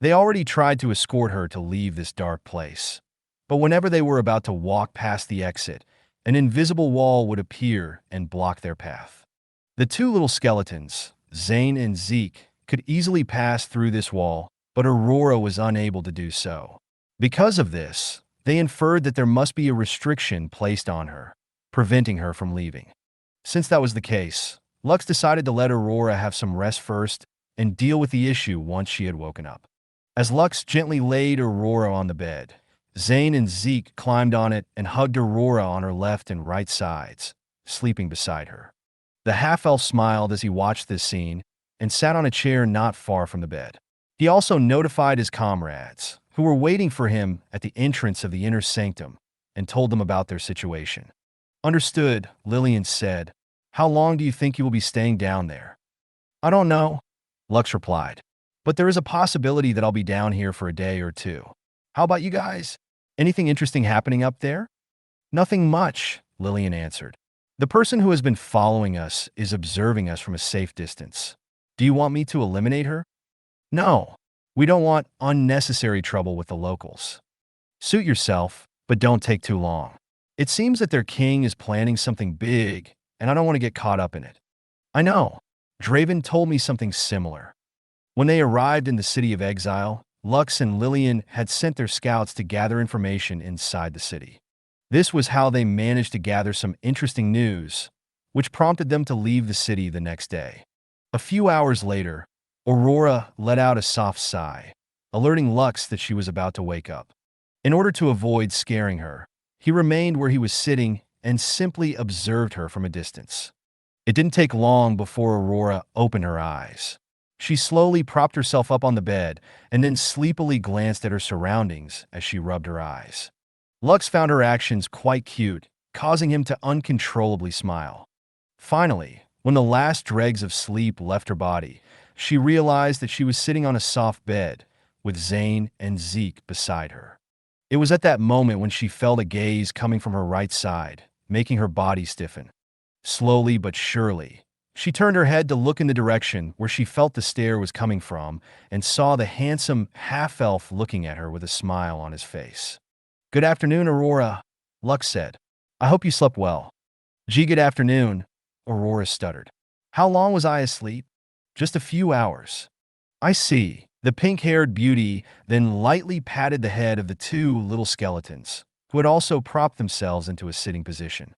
They already tried to escort her to leave this dark place, but whenever they were about to walk past the exit, an invisible wall would appear and block their path. The two little skeletons, Zane and Zeke, could easily pass through this wall, but Aurora was unable to do so. Because of this, they inferred that there must be a restriction placed on her, preventing her from leaving. Since that was the case, Lux decided to let Aurora have some rest first and deal with the issue once she had woken up. As Lux gently laid Aurora on the bed, Zane and Zeke climbed on it and hugged Aurora on her left and right sides, sleeping beside her. The half-elf smiled as he watched this scene and sat on a chair not far from the bed. He also notified his comrades, who were waiting for him at the entrance of the inner sanctum, and told them about their situation. "Understood," Lillian said. "How long do you think you will be staying down there?" "I don't know," Lux replied. "But there is a possibility that I'll be down here for a day or two. How about you guys? Anything interesting happening up there?" "Nothing much," Lillian answered. "The person who has been following us is observing us from a safe distance. Do you want me to eliminate her?" "No. We don't want unnecessary trouble with the locals." "Suit yourself," but don't take too long. It seems that their king is planning something big, and I don't want to get caught up in it. I know. Draven told me something similar. When they arrived in the city of exile, Lux and Lillian had sent their scouts to gather information inside the city. This was how they managed to gather some interesting news, which prompted them to leave the city the next day. A few hours later, Aurora let out a soft sigh, alerting Lux that she was about to wake up. In order to avoid scaring her, he remained where he was sitting and simply observed her from a distance. It didn't take long before Aurora opened her eyes. She slowly propped herself up on the bed and then sleepily glanced at her surroundings as she rubbed her eyes. Lux found her actions quite cute, causing him to uncontrollably smile. Finally, when the last dregs of sleep left her body, she realized that she was sitting on a soft bed with Zane and Zeke beside her. It was at that moment when she felt a gaze coming from her right side, making her body stiffen. Slowly but surely, she turned her head to look in the direction where she felt the stare was coming from and saw the handsome half-elf looking at her with a smile on his face. "Good afternoon, Aurora," Lux said. "I hope you slept well." "Gee, good afternoon," Aurora stuttered. "How long was I asleep?" "Just a few hours." "I see." The pink-haired beauty then lightly patted the head of the two little skeletons, who had also propped themselves into a sitting position.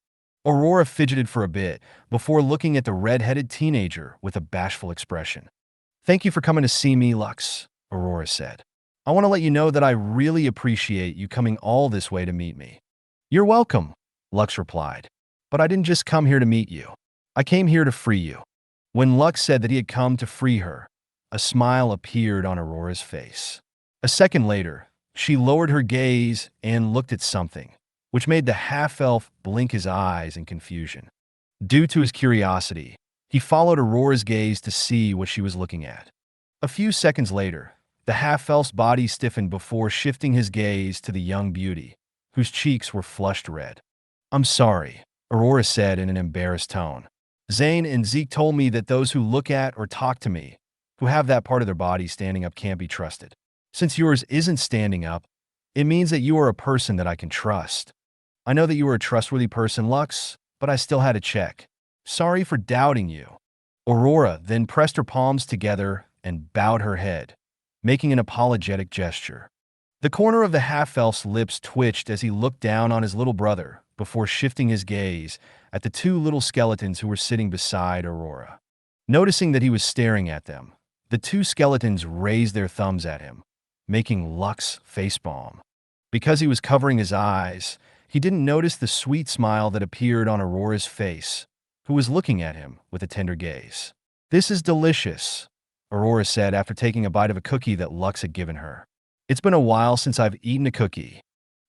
Aurora fidgeted for a bit before looking at the red-headed teenager with a bashful expression. "Thank you for coming to see me, Lux," Aurora said. "I want to let you know that I really appreciate you coming all this way to meet me." "You're welcome," Lux replied. "But I didn't just come here to meet you. I came here to free you." When Lux said that he had come to free her, a smile appeared on Aurora's face. A second later, she lowered her gaze and looked at something, which made the half-elf blink his eyes in confusion. Due to his curiosity, he followed Aurora's gaze to see what she was looking at. A few seconds later, the half-elf's body stiffened before shifting his gaze to the young beauty, whose cheeks were flushed red. "I'm sorry," Aurora said in an embarrassed tone. "Zane and Zeke told me that those who look at or talk to me, who have that part of their body standing up, can't be trusted. Since yours isn't standing up, it means that you are a person that I can trust. I know that you are a trustworthy person, Lux, but I still had to check. Sorry for doubting you." Aurora then pressed her palms together and bowed her head, making an apologetic gesture. The corner of the half-elf's lips twitched as he looked down on his little brother before shifting his gaze at the two little skeletons who were sitting beside Aurora. Noticing that he was staring at them, the two skeletons raised their thumbs at him, making Lux facepalm. Because he was covering his eyes, he didn't notice the sweet smile that appeared on Aurora's face, who was looking at him with a tender gaze. "This is delicious," Aurora said after taking a bite of a cookie that Lux had given her. "It's been a while since I've eaten a cookie."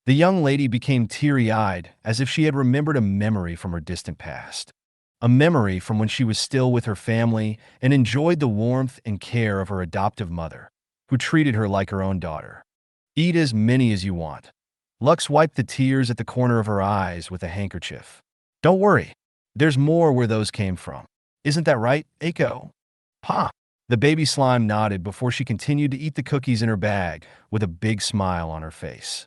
The young lady became teary-eyed as if she had remembered a memory from her distant past. A memory from when she was still with her family and enjoyed the warmth and care of her adoptive mother, who treated her like her own daughter. "Eat as many as you want." Lux wiped the tears at the corner of her eyes with a handkerchief. "Don't worry, there's more where those came from. Isn't that right, Aiko?" "Pa." The baby slime nodded before she continued to eat the cookies in her bag with a big smile on her face.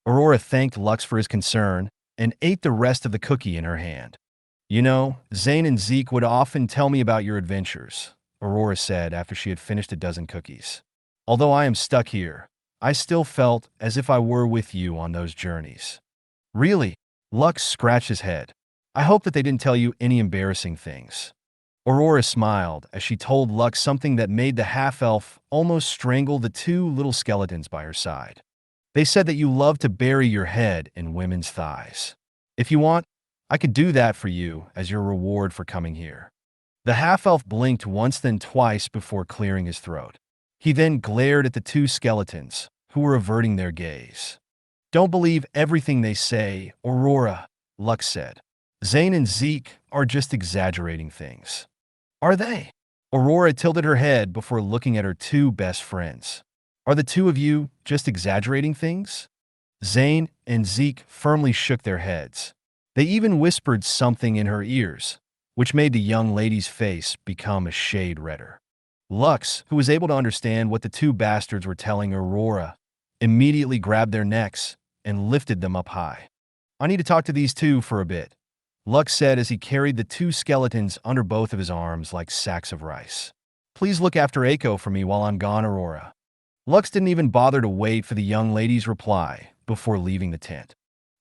Aurora thanked Lux for his concern and ate the rest of the cookie in her hand. "You know, Zane and Zeke would often tell me about your adventures," Aurora said after she had finished a dozen cookies. "Although I am stuck here, I still felt as if I were with you on those journeys." "Really?" Lux scratched his head. "I hope that they didn't tell you any embarrassing things." Aurora smiled as she told Lux something that made the half-elf almost strangle the two little skeletons by her side. "They said that you love to bury your head in women's thighs. If you want, I could do that for you as your reward for coming here." The half-elf blinked once then twice before clearing his throat. He then glared at the two skeletons, who were averting their gaze. "Don't believe everything they say, Aurora," Lux said. "Zane and Zeke are just exaggerating things." "Are they?" Aurora tilted her head before looking at her two best friends. "Are the two of you just exaggerating things?" Zane and Zeke firmly shook their heads. They even whispered something in her ears, which made the young lady's face become a shade redder. Lux, who was able to understand what the two bastards were telling Aurora, immediately grabbed their necks and lifted them up high. "I need to talk to these two for a bit," Lux said as he carried the two skeletons under both of his arms like sacks of rice. "Please look after Eiko for me while I'm gone, Aurora." Lux didn't even bother to wait for the young lady's reply before leaving the tent.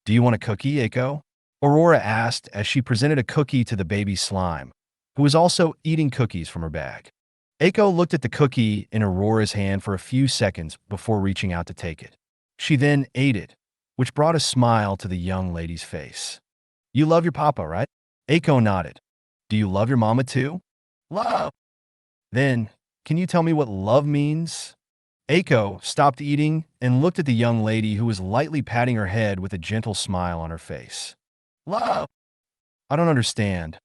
"Do you want a cookie, Eiko?" Aurora asked as she presented a cookie to the baby slime, who was also eating cookies from her bag. Eiko looked at the cookie in Aurora's hand for a few seconds before reaching out to take it. She then ate it, which brought a smile to the young lady's face. "You love your papa, right?" Eiko nodded. "Do you love your mama too?" "Love." "Then, can you tell me what love means?" Eiko stopped eating and looked at the young lady who was lightly patting her head with a gentle smile on her face. "Love." "I don't understand."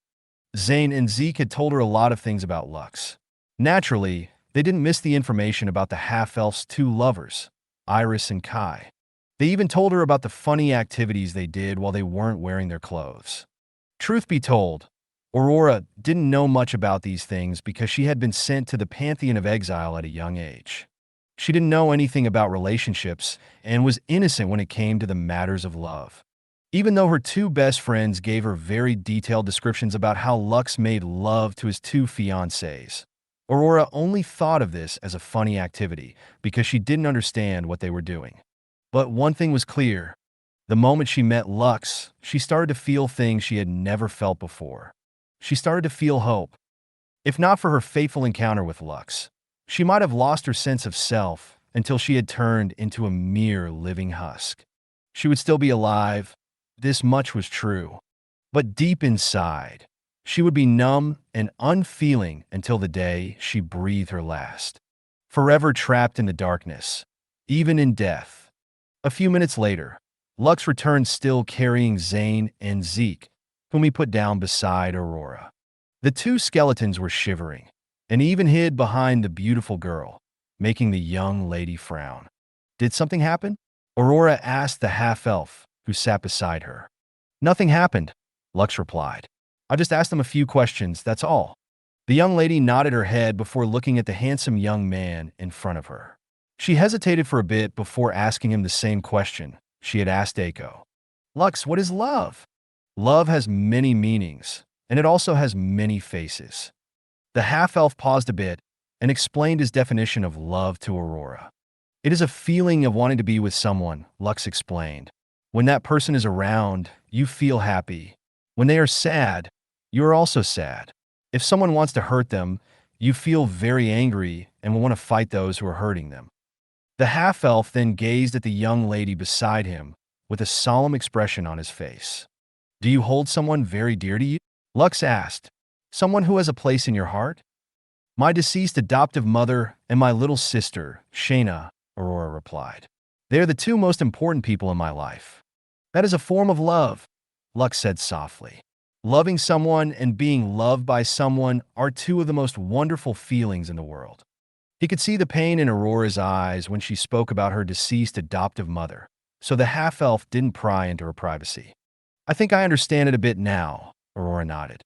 Zane and Zeke had told her a lot of things about Lux. Naturally, they didn't miss the information about the half-elf's two lovers, Iris and Kai. They even told her about the funny activities they did while they weren't wearing their clothes. Truth be told, Aurora didn't know much about these things because she had been sent to the Pantheon of Exile at a young age. She didn't know anything about relationships and was innocent when it came to the matters of love. Even though her two best friends gave her very detailed descriptions about how Lux made love to his two fiancées, Aurora only thought of this as a funny activity because she didn't understand what they were doing. But one thing was clear. The moment she met Lux, she started to feel things she had never felt before. She started to feel hope. If not for her fateful encounter with Lux, she might have lost her sense of self until she had turned into a mere living husk. She would still be alive. This much was true. But deep inside, she would be numb and unfeeling until the day she breathed her last. Forever trapped in the darkness, even in death. A few minutes later, Lux returned still carrying Zane and Zeke, whom he put down beside Aurora. The two skeletons were shivering, and even hid behind the beautiful girl, making the young lady frown. "Did something happen?" Aurora asked the half-elf, who sat beside her. "Nothing happened," Lux replied. "I just asked them a few questions, that's all." The young lady nodded her head before looking at the handsome young man in front of her. She hesitated for a bit before asking him the same question she had asked Eiko. "Lux, what is love?" "Love has many meanings, and it also has many faces." The half-elf paused a bit and explained his definition of love to Aurora. "It is a feeling of wanting to be with someone," Lux explained. "When that person is around, you feel happy. When they are sad, you are also sad. If someone wants to hurt them, you feel very angry and will want to fight those who are hurting them." The half-elf then gazed at the young lady beside him with a solemn expression on his face. "Do you hold someone very dear to you?" Lux asked. "Someone who has a place in your heart?" "My deceased adoptive mother and my little sister, Shayna," Aurora replied. "They are the two most important people in my life." "That is a form of love," Lux said softly. "Loving someone and being loved by someone are two of the most wonderful feelings in the world." He could see the pain in Aurora's eyes when she spoke about her deceased adoptive mother, so the half-elf didn't pry into her privacy. "I think I understand it a bit now," Aurora nodded.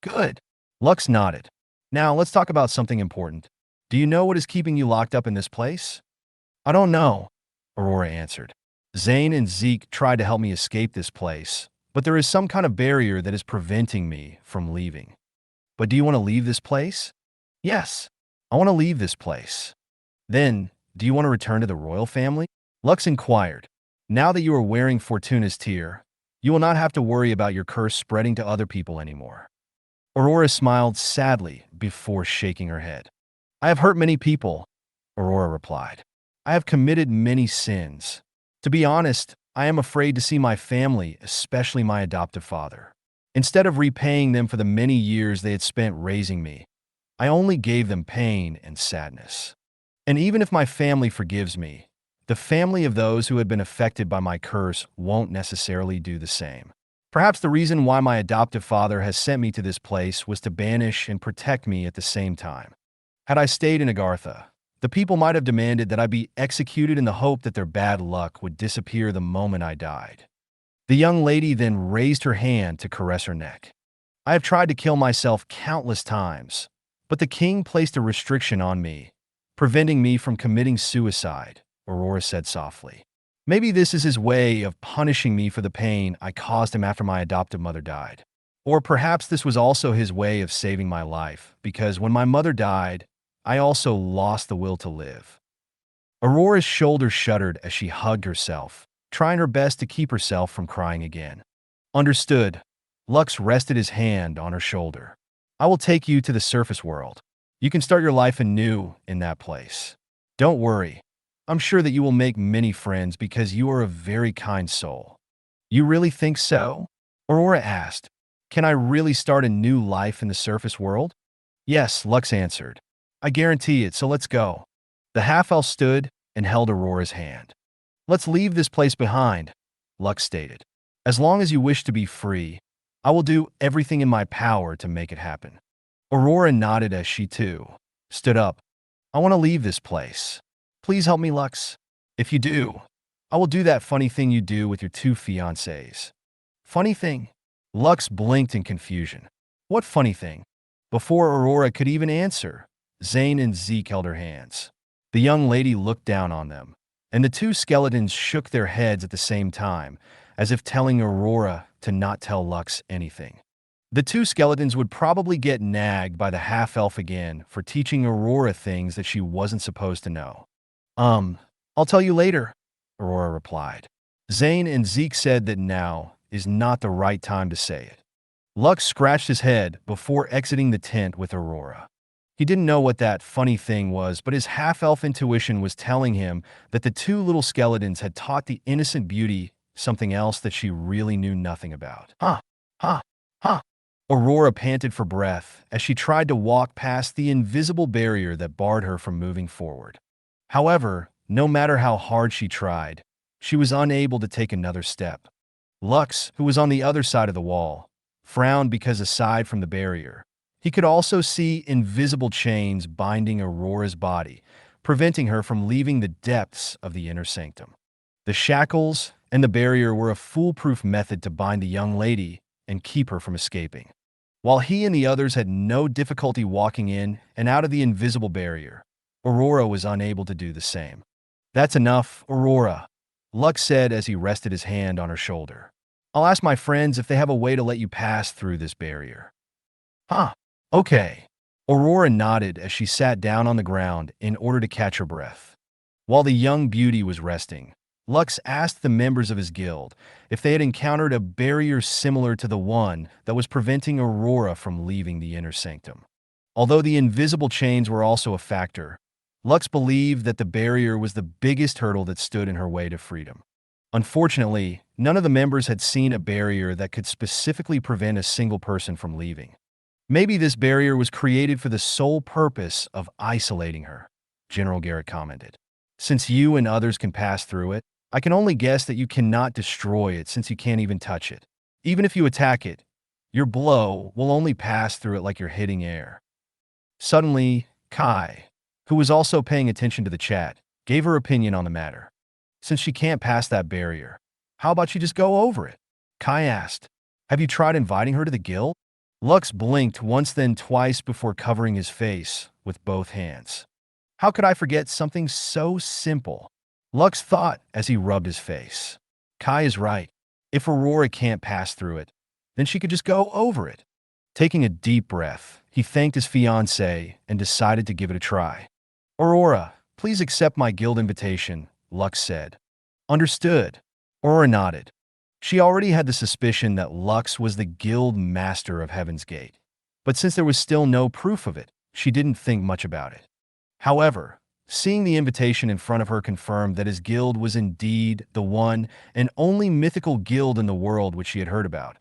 "Good." Lux nodded. "Now let's talk about something important. Do you know what is keeping you locked up in this place?" "I don't know," Aurora answered. "Zane and Zeke tried to help me escape this place, but there is some kind of barrier that is preventing me from leaving." "But do you want to leave this place?" "Yes, I want to leave this place." "Then, do you want to return to the royal family?" Lux inquired. "Now that you are wearing Fortuna's tear, you will not have to worry about your curse spreading to other people anymore." Aurora smiled sadly before shaking her head. "I have hurt many people," Aurora replied. "I have committed many sins. To be honest, I am afraid to see my family, especially my adoptive father. Instead of repaying them for the many years they had spent raising me, I only gave them pain and sadness. And even if my family forgives me, the family of those who had been affected by my curse won't necessarily do the same. Perhaps the reason why my adoptive father has sent me to this place was to banish and protect me at the same time. Had I stayed in Agartha, the people might have demanded that I be executed in the hope that their bad luck would disappear the moment I died." The young lady then raised her hand to caress her neck. "I have tried to kill myself countless times, but the king placed a restriction on me, preventing me from committing suicide," Aurora said softly. Maybe this is his way of punishing me for the pain I caused him after my adoptive mother died. Or perhaps this was also his way of saving my life, because when my mother died, I also lost the will to live. Aurora's shoulders shuddered as she hugged herself, trying her best to keep herself from crying again. Understood. Lux rested his hand on her shoulder. I will take you to the surface world. You can start your life anew in that place. Don't worry. I'm sure that you will make many friends because you are a very kind soul. You really think so? Aurora asked. Can I really start a new life in the surface world? Yes, Lux answered. I guarantee it, so let's go. The half-elf stood and held Aurora's hand. Let's leave this place behind, Lux stated. As long as you wish to be free, I will do everything in my power to make it happen. Aurora nodded as she, too, stood up. I want to leave this place. Please help me, Lux. If you do, I will do that funny thing you do with your two fiancés. Funny thing? Lux blinked in confusion. What funny thing? Before Aurora could even answer, Zane and Zeke held her hands. The young lady looked down on them, and the two skeletons shook their heads at the same time, as if telling Aurora to not tell Lux anything. The two skeletons would probably get nagged by the half-elf again for teaching Aurora things that she wasn't supposed to know. I'll tell you later, Aurora replied. Zane and Zeke said that now is not the right time to say it. Lux scratched his head before exiting the tent with Aurora. He didn't know what that funny thing was, but his half-elf intuition was telling him that the two little skeletons had taught the innocent beauty something else that she really knew nothing about. Huh. Aurora panted for breath as she tried to walk past the invisible barrier that barred her from moving forward. However, no matter how hard she tried, she was unable to take another step. Lux, who was on the other side of the wall, frowned because aside from the barrier, he could also see invisible chains binding Aurora's body, preventing her from leaving the depths of the inner sanctum. The shackles and the barrier were a foolproof method to bind the young lady and keep her from escaping. While he and the others had no difficulty walking in and out of the invisible barrier, Aurora was unable to do the same. That's enough, Aurora, Lux said as he rested his hand on her shoulder. I'll ask my friends if they have a way to let you pass through this barrier. Okay. Aurora nodded as she sat down on the ground in order to catch her breath. While the young beauty was resting, Lux asked the members of his guild if they had encountered a barrier similar to the one that was preventing Aurora from leaving the inner sanctum. Although the invisible chains were also a factor, Lux believed that the barrier was the biggest hurdle that stood in her way to freedom. Unfortunately, none of the members had seen a barrier that could specifically prevent a single person from leaving. Maybe this barrier was created for the sole purpose of isolating her, General Garrett commented. Since you and others can pass through it, I can only guess that you cannot destroy it since you can't even touch it. Even if you attack it, your blow will only pass through it like you're hitting air. Suddenly, Kai, who was also paying attention to the chat, gave her opinion on the matter. Since she can't pass that barrier, how about you just go over it? Kai asked. Have you tried inviting her to the guild? Lux blinked once then twice before covering his face with both hands. How could I forget something so simple? Lux thought as he rubbed his face. Kai is right. If Aurora can't pass through it, then she could just go over it. Taking a deep breath, he thanked his fiancée and decided to give it a try. Aurora, please accept my guild invitation, Lux said. Understood. Aurora nodded. She already had the suspicion that Lux was the guild master of Heaven's Gate, but since there was still no proof of it, she didn't think much about it. However, seeing the invitation in front of her confirmed that his guild was indeed the one and only mythical guild in the world which she had heard about,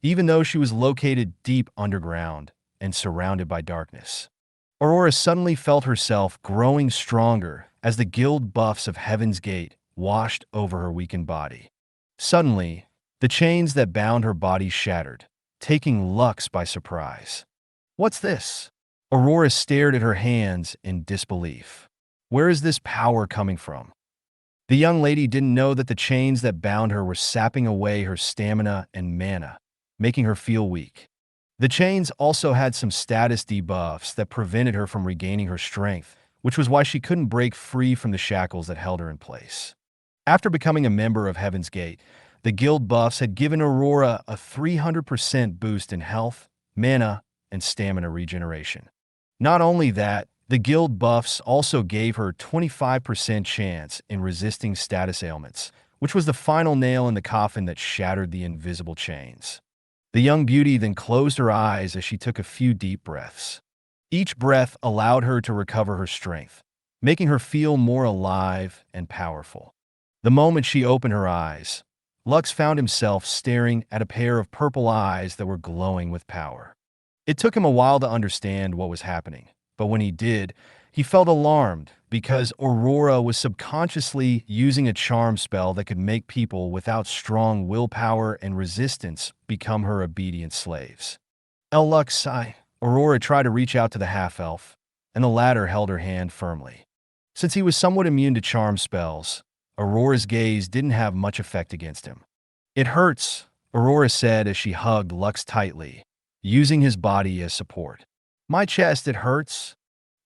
even though she was located deep underground and surrounded by darkness. Aurora suddenly felt herself growing stronger as the guild buffs of Heaven's Gate washed over her weakened body. Suddenly, the chains that bound her body shattered, taking Lux by surprise. What's this? Aurora stared at her hands in disbelief. Where is this power coming from? The young lady didn't know that the chains that bound her were sapping away her stamina and mana, making her feel weak. The chains also had some status debuffs that prevented her from regaining her strength, which was why she couldn't break free from the shackles that held her in place. After becoming a member of Heaven's Gate, the guild buffs had given Aurora a 300% boost in health, mana, and stamina regeneration. Not only that, the guild buffs also gave her 25% chance in resisting status ailments, which was the final nail in the coffin that shattered the invisible chains. The young beauty then closed her eyes as she took a few deep breaths. Each breath allowed her to recover her strength, making her feel more alive and powerful. The moment she opened her eyes, Lux found himself staring at a pair of purple eyes that were glowing with power. It took him a while to understand what was happening, but when he did, he felt alarmed because Aurora was subconsciously using a charm spell that could make people without strong willpower and resistance become her obedient slaves. Lux sighed. Aurora tried to reach out to the half-elf, and the latter held her hand firmly. Since he was somewhat immune to charm spells, Aurora's gaze didn't have much effect against him. "It hurts," Aurora said as she hugged Lux tightly, using his body as support. "My chest, it hurts."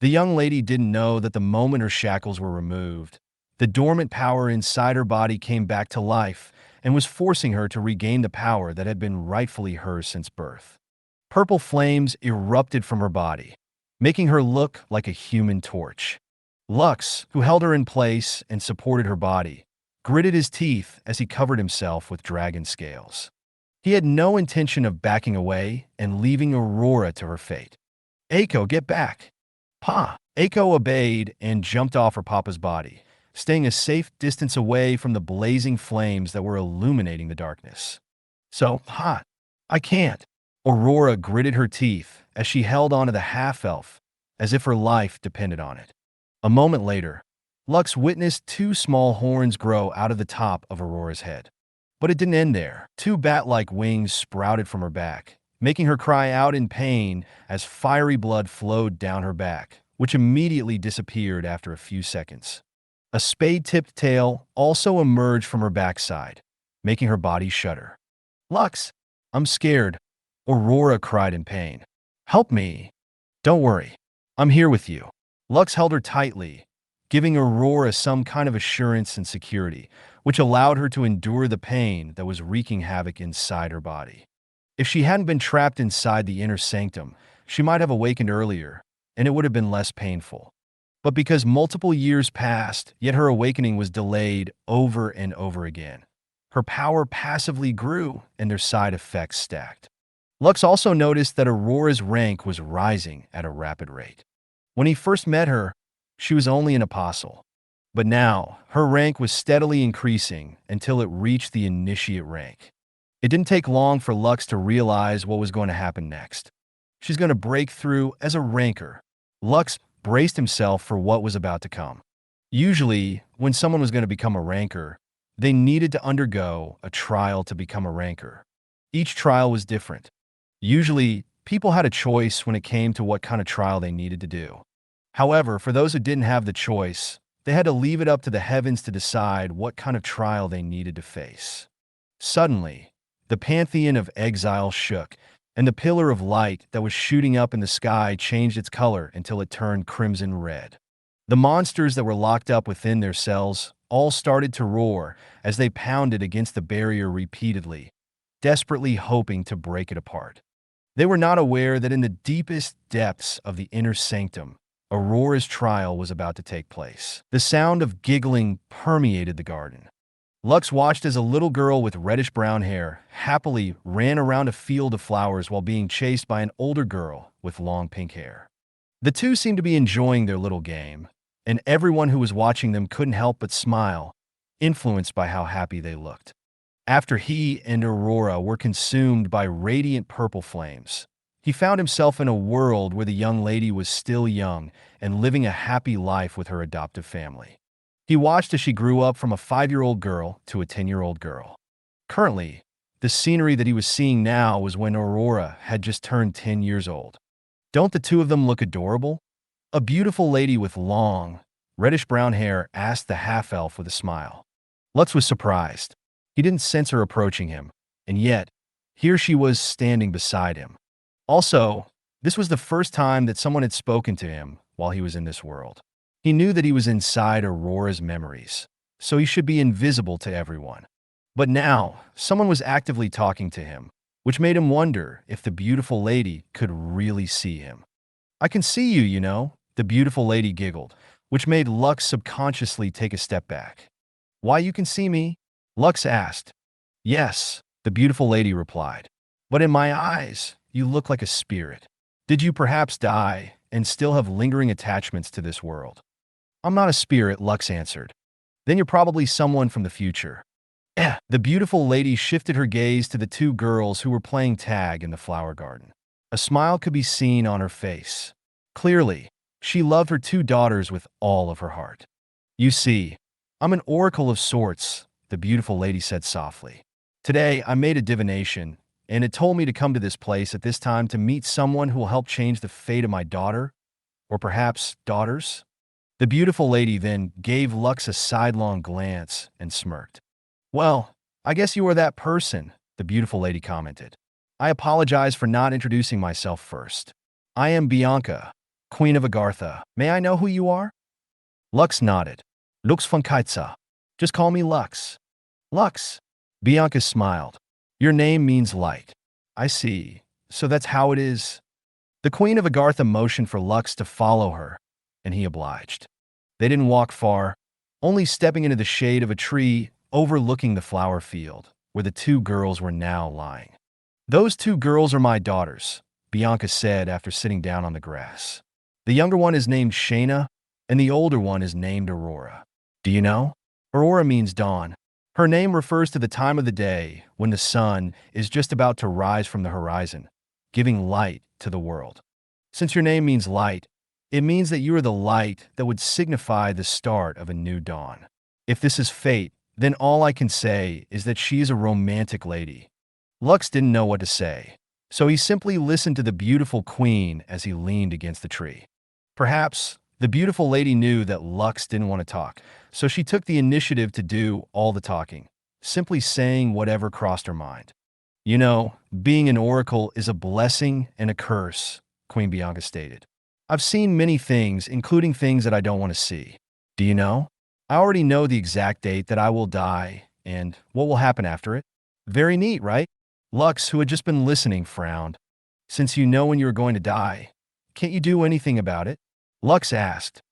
The young lady didn't know that the moment her shackles were removed, the dormant power inside her body came back to life and was forcing her to regain the power that had been rightfully hers since birth. Purple flames erupted from her body, making her look like a human torch. Lux, who held her in place and supported her body, gritted his teeth as he covered himself with dragon scales. He had no intention of backing away and leaving Aurora to her fate. "Eiko, get back!" "Pa!" Eiko obeyed and jumped off her papa's body, staying a safe distance away from the blazing flames that were illuminating the darkness. "So hot. I can't." Aurora gritted her teeth as she held onto the half-elf, as if her life depended on it. A moment later, Lux witnessed two small horns grow out of the top of Aurora's head. But it didn't end there. Two bat-like wings sprouted from her back, making her cry out in pain as fiery blood flowed down her back, which immediately disappeared after a few seconds. A spade-tipped tail also emerged from her backside, making her body shudder. "Lux, I'm scared," Aurora cried in pain. "Help me." "Don't worry. I'm here with you." Lux held her tightly, giving Aurora some kind of assurance and security, which allowed her to endure the pain that was wreaking havoc inside her body. If she hadn't been trapped inside the inner sanctum, she might have awakened earlier, and it would have been less painful. But because multiple years passed, yet her awakening was delayed over and over again, her power passively grew and their side effects stacked. Lux also noticed that Aurora's rank was rising at a rapid rate. When he first met her, she was only an apostle. But now, her rank was steadily increasing until it reached the initiate rank. It didn't take long for Lux to realize what was going to happen next. She's going to break through as a ranker. Lux braced himself for what was about to come. Usually, when someone was going to become a ranker, they needed to undergo a trial to become a ranker. Each trial was different. Usually, people had a choice when it came to what kind of trial they needed to do. However, for those who didn't have the choice, they had to leave it up to the heavens to decide what kind of trial they needed to face. Suddenly, the pantheon of exile shook, and the pillar of light that was shooting up in the sky changed its color until it turned crimson red. The monsters that were locked up within their cells all started to roar as they pounded against the barrier repeatedly, desperately hoping to break it apart. They were not aware that in the deepest depths of the inner sanctum, Aurora's trial was about to take place. The sound of giggling permeated the garden. Lux watched as a little girl with reddish-brown hair happily ran around a field of flowers while being chased by an older girl with long pink hair. The two seemed to be enjoying their little game, and everyone who was watching them couldn't help but smile, influenced by how happy they looked. After he and Aurora were consumed by radiant purple flames, he found himself in a world where the young lady was still young and living a happy life with her adoptive family. He watched as she grew up from a 5-year-old girl to a 10-year-old girl. Currently, the scenery that he was seeing now was when Aurora had just turned 10 years old. "Don't the two of them look adorable?" A beautiful lady with long, reddish-brown hair asked the half-elf with a smile. Lux was surprised. He didn't sense her approaching him, and yet, here she was standing beside him. Also, this was the first time that someone had spoken to him while he was in this world. He knew that he was inside Aurora's memories. so he should be invisible to everyone. But now, someone was actively talking to him, which made him wonder if the beautiful lady could really see him. "I can see you, you know," the beautiful lady giggled, which made Lux subconsciously take a step back. "Why, you can see me?" Lux asked. "Yes," the beautiful lady replied. "But in my eyes, you look like a spirit. Did you perhaps die and still have lingering attachments to this world?" "I'm not a spirit," Lux answered. "Then you're probably someone from the future." The beautiful lady shifted her gaze to the two girls who were playing tag in the flower garden. A smile could be seen on her face. Clearly, she loved her two daughters with all of her heart. "You see, I'm an oracle of sorts," the beautiful lady said softly. "Today, I made a divination, and it told me to come to this place at this time to meet someone who will help change the fate of my daughter, or perhaps daughters." The beautiful lady then gave Lux a sidelong glance and smirked. "Well, I guess you are that person," the beautiful lady commented. "I apologize for not introducing myself first. I am Bianca, Queen of Agartha. May I know who you are?" Lux nodded. "Lux von Kaitza. Just call me Lux." "Lux." Bianca smiled. "Your name means light." "I see. So that's how it is." The Queen of Agartha motioned for Lux to follow her, and he obliged. They didn't walk far, only stepping into the shade of a tree overlooking the flower field, where the two girls were now lying. "Those two girls are my daughters," Bianca said after sitting down on the grass. "The younger one is named Shayna, and the older one is named Aurora. Do you know? Aurora means dawn. Her name refers to the time of the day when the sun is just about to rise from the horizon, giving light to the world. Since your name means light, it means that you are the light that would signify the start of a new dawn. If this is fate, then all I can say is that she is a romantic lady." Lux didn't know what to say, so he simply listened to the beautiful queen as he leaned against the tree. Perhaps the beautiful lady knew that Lux didn't want to talk, so she took the initiative to do all the talking, simply saying whatever crossed her mind. "You know, being an oracle is a blessing and a curse," Queen Bianca stated. "I've seen many things, including things that I don't want to see. Do you know? I already know the exact date that I will die and what will happen after it." "Very neat, right?" Lux, who had just been listening, frowned. "Since you know when you are going to die, can't you do anything about it?" Lux asked.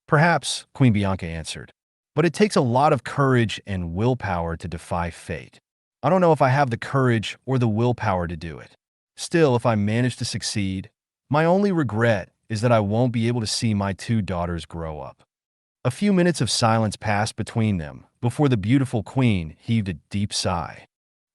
"Perhaps," Queen Bianca answered. "But it takes a lot of courage and willpower to defy fate. I don't know if I have the courage or the willpower to do it. Still, if I manage to succeed, my only regret is that I won't be able to see my two daughters grow up." A few minutes of silence passed between them before the beautiful queen heaved a deep sigh.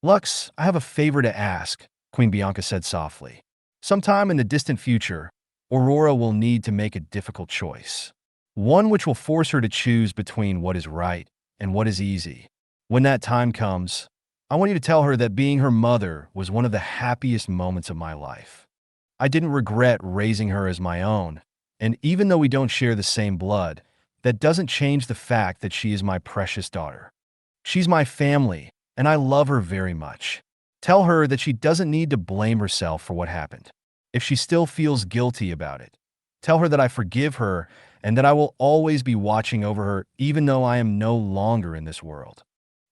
"Lux, I have a favor to ask," Queen Bianca said softly. "Sometime in the distant future, Aurora will need to make a difficult choice. One which will force her to choose between what is right and what is easy. When that time comes, I want you to tell her that being her mother was one of the happiest moments of my life. I didn't regret raising her as my own, and even though we don't share the same blood, that doesn't change the fact that she is my precious daughter. She's my family, and I love her very much. Tell her that she doesn't need to blame herself for what happened. If she still feels guilty about it, tell her that I forgive her and that I will always be watching over her even though I am no longer in this world."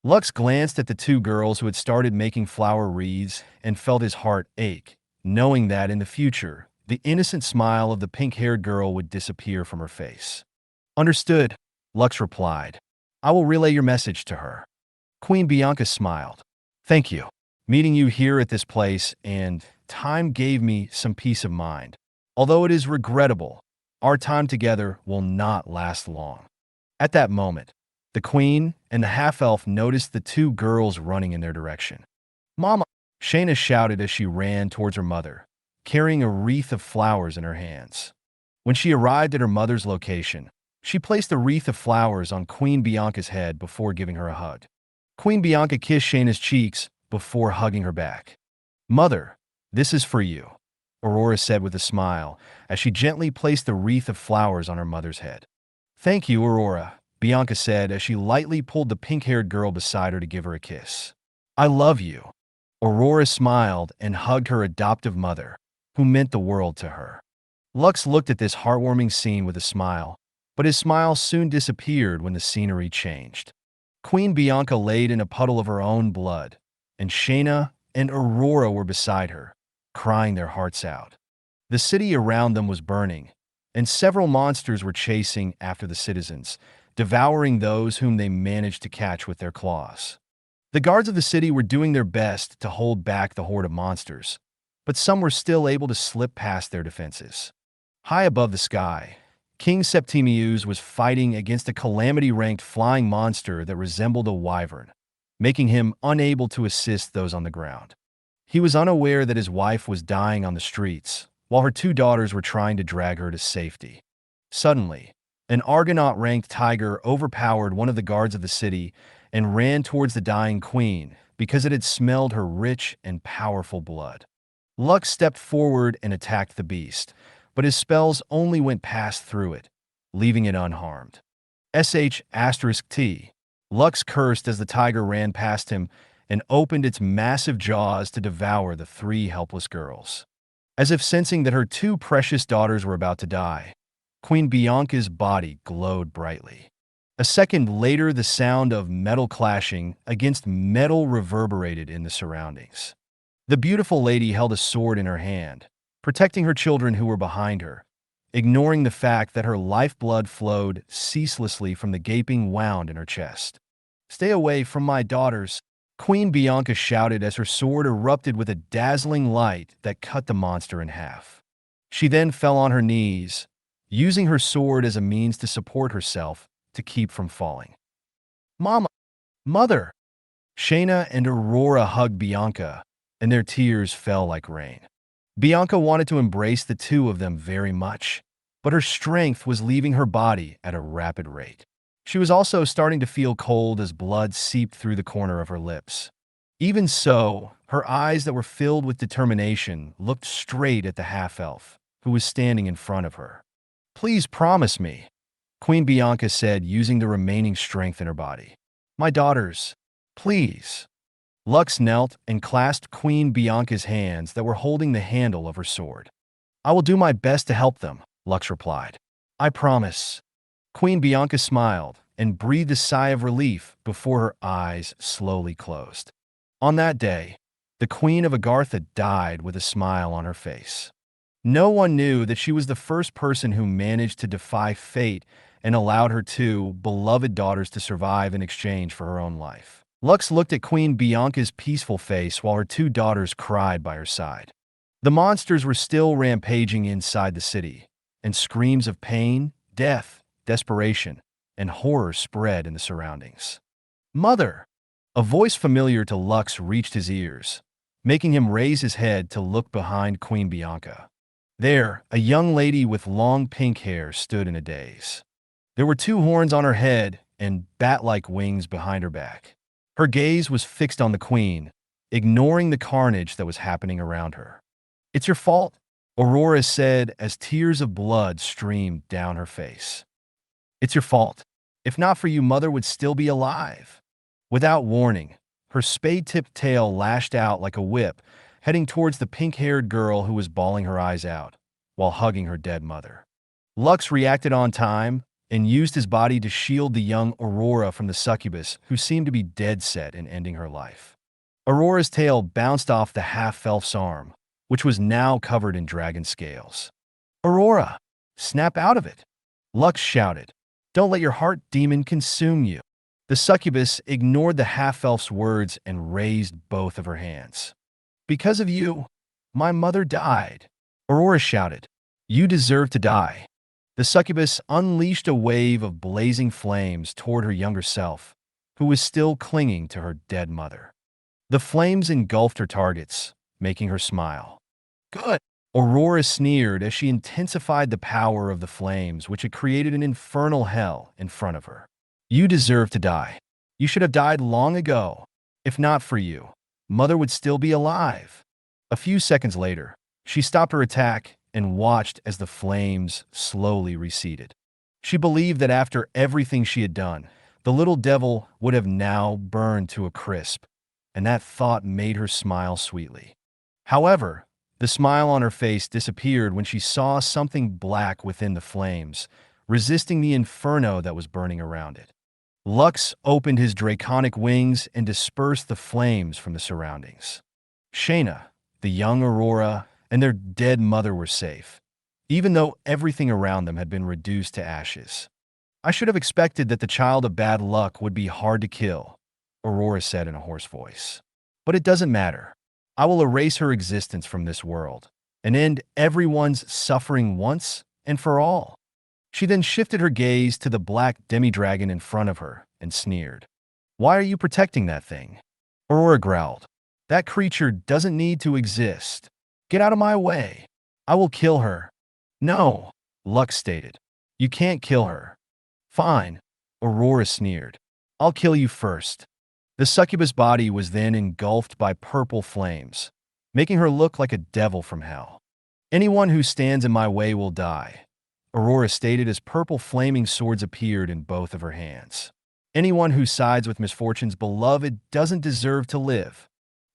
Lux glanced at the two girls who had started making flower wreaths and felt his heart ache, knowing that in the future, the innocent smile of the pink-haired girl would disappear from her face. "Understood," Lux replied. "I will relay your message to her." Queen Bianca smiled. "Thank you. Meeting you here at this place and time gave me some peace of mind. Although it is regrettable, our time together will not last long." At that moment, the queen and the half-elf noticed the two girls running in their direction. "Mama!" Shayna shouted as she ran towards her mother, carrying a wreath of flowers in her hands. When she arrived at her mother's location, she placed the wreath of flowers on Queen Bianca's head before giving her a hug. Queen Bianca kissed Shayna's cheeks before hugging her back. "Mother, this is for you," Aurora said with a smile as she gently placed the wreath of flowers on her mother's head. "Thank you, Aurora," Bianca said as she lightly pulled the pink-haired girl beside her to give her a kiss. "I love you." Aurora smiled and hugged her adoptive mother, who meant the world to her. Lux looked at this heartwarming scene with a smile, but his smile soon disappeared when the scenery changed. Queen Bianca laid in a puddle of her own blood, and Shayna and Aurora were beside her, crying their hearts out. The city around them was burning, and several monsters were chasing after the citizens, devouring those whom they managed to catch with their claws. The guards of the city were doing their best to hold back the horde of monsters, but some were still able to slip past their defenses. High above the sky, King Septimius was fighting against a calamity-ranked flying monster that resembled a wyvern, making him unable to assist those on the ground. He was unaware that his wife was dying on the streets, while her two daughters were trying to drag her to safety. Suddenly, an Argonaut-ranked tiger overpowered one of the guards of the city and ran towards the dying queen because it had smelled her rich and powerful blood. Lux stepped forward and attacked the beast, but his spells only went past through it, leaving it unharmed. *T. Lux cursed as the tiger ran past him and opened its massive jaws to devour the three helpless girls. As if sensing that her two precious daughters were about to die, Queen Bianca's body glowed brightly. A second later, the sound of metal clashing against metal reverberated in the surroundings. The beautiful lady held a sword in her hand, protecting her children who were behind her, ignoring the fact that her lifeblood flowed ceaselessly from the gaping wound in her chest. "Stay away from my daughters," Queen Bianca shouted as her sword erupted with a dazzling light that cut the monster in half. She then fell on her knees, using her sword as a means to support herself to keep from falling. "Mama! Mother!" Shayna and Aurora hugged Bianca, and their tears fell like rain. Bianca wanted to embrace the two of them very much, but her strength was leaving her body at a rapid rate. She was also starting to feel cold as blood seeped through the corner of her lips. Even so, her eyes that were filled with determination looked straight at the half-elf, who was standing in front of her. "Please promise me," Queen Bianca said, using the remaining strength in her body. "My daughters, please." Lux knelt and clasped Queen Bianca's hands that were holding the handle of her sword. "I will do my best to help them," Lux replied. "I promise." Queen Bianca smiled and breathed a sigh of relief before her eyes slowly closed. On that day, the Queen of Agartha died with a smile on her face. No one knew that she was the first person who managed to defy fate and allowed her two beloved daughters to survive in exchange for her own life. Lux looked at Queen Bianca's peaceful face while her two daughters cried by her side. The monsters were still rampaging inside the city, and screams of pain, death, desperation, and horror spread in the surroundings. "Mother!" A voice familiar to Lux reached his ears, making him raise his head to look behind Queen Bianca. There, a young lady with long pink hair stood in a daze. There were two horns on her head and bat-like wings behind her back. Her gaze was fixed on the queen, ignoring the carnage that was happening around her. "It's your fault," Aurora said as tears of blood streamed down her face. "It's your fault. If not for you, Mother would still be alive." Without warning, her spade-tipped tail lashed out like a whip, heading towards the pink-haired girl who was bawling her eyes out, while hugging her dead mother. Lux reacted on time and used his body to shield the young Aurora from the succubus, who seemed to be dead set in ending her life. Aurora's tail bounced off the half-elf's arm, which was now covered in dragon scales. "Aurora, snap out of it!" Lux shouted. "Don't let your heart demon consume you." The succubus ignored the half-elf's words and raised both of her hands. "Because of you, my mother died," Aurora shouted. "You deserve to die." The succubus unleashed a wave of blazing flames toward her younger self, who was still clinging to her dead mother. The flames engulfed her targets, making her smile. "Good," Aurora sneered as she intensified the power of the flames, which had created an infernal hell in front of her. "You deserve to die. You should have died long ago. If not for you, Mother would still be alive." A few seconds later, she stopped her attack and watched as the flames slowly receded. She believed that after everything she had done, the little devil would have now burned to a crisp, and that thought made her smile sweetly. However, the smile on her face disappeared when she saw something black within the flames, resisting the inferno that was burning around it. Lux opened his draconic wings and dispersed the flames from the surroundings. Shayna, the young Aurora, and their dead mother were safe, even though everything around them had been reduced to ashes. I should have expected that the child of bad luck would be hard to kill, Aurora said in a hoarse voice. But it doesn't matter. I will erase her existence from this world and end everyone's suffering once and for all. She then shifted her gaze to the black demi-dragon in front of her and sneered. Why are you protecting that thing? Aurora growled. That creature doesn't need to exist. Get out of my way. I will kill her. No, Lux stated. You can't kill her. Fine, Aurora sneered. I'll kill you first. The succubus body was then engulfed by purple flames, making her look like a devil from hell. Anyone who stands in my way will die, Aurora stated as purple flaming swords appeared in both of her hands. Anyone who sides with misfortune's beloved doesn't deserve to live.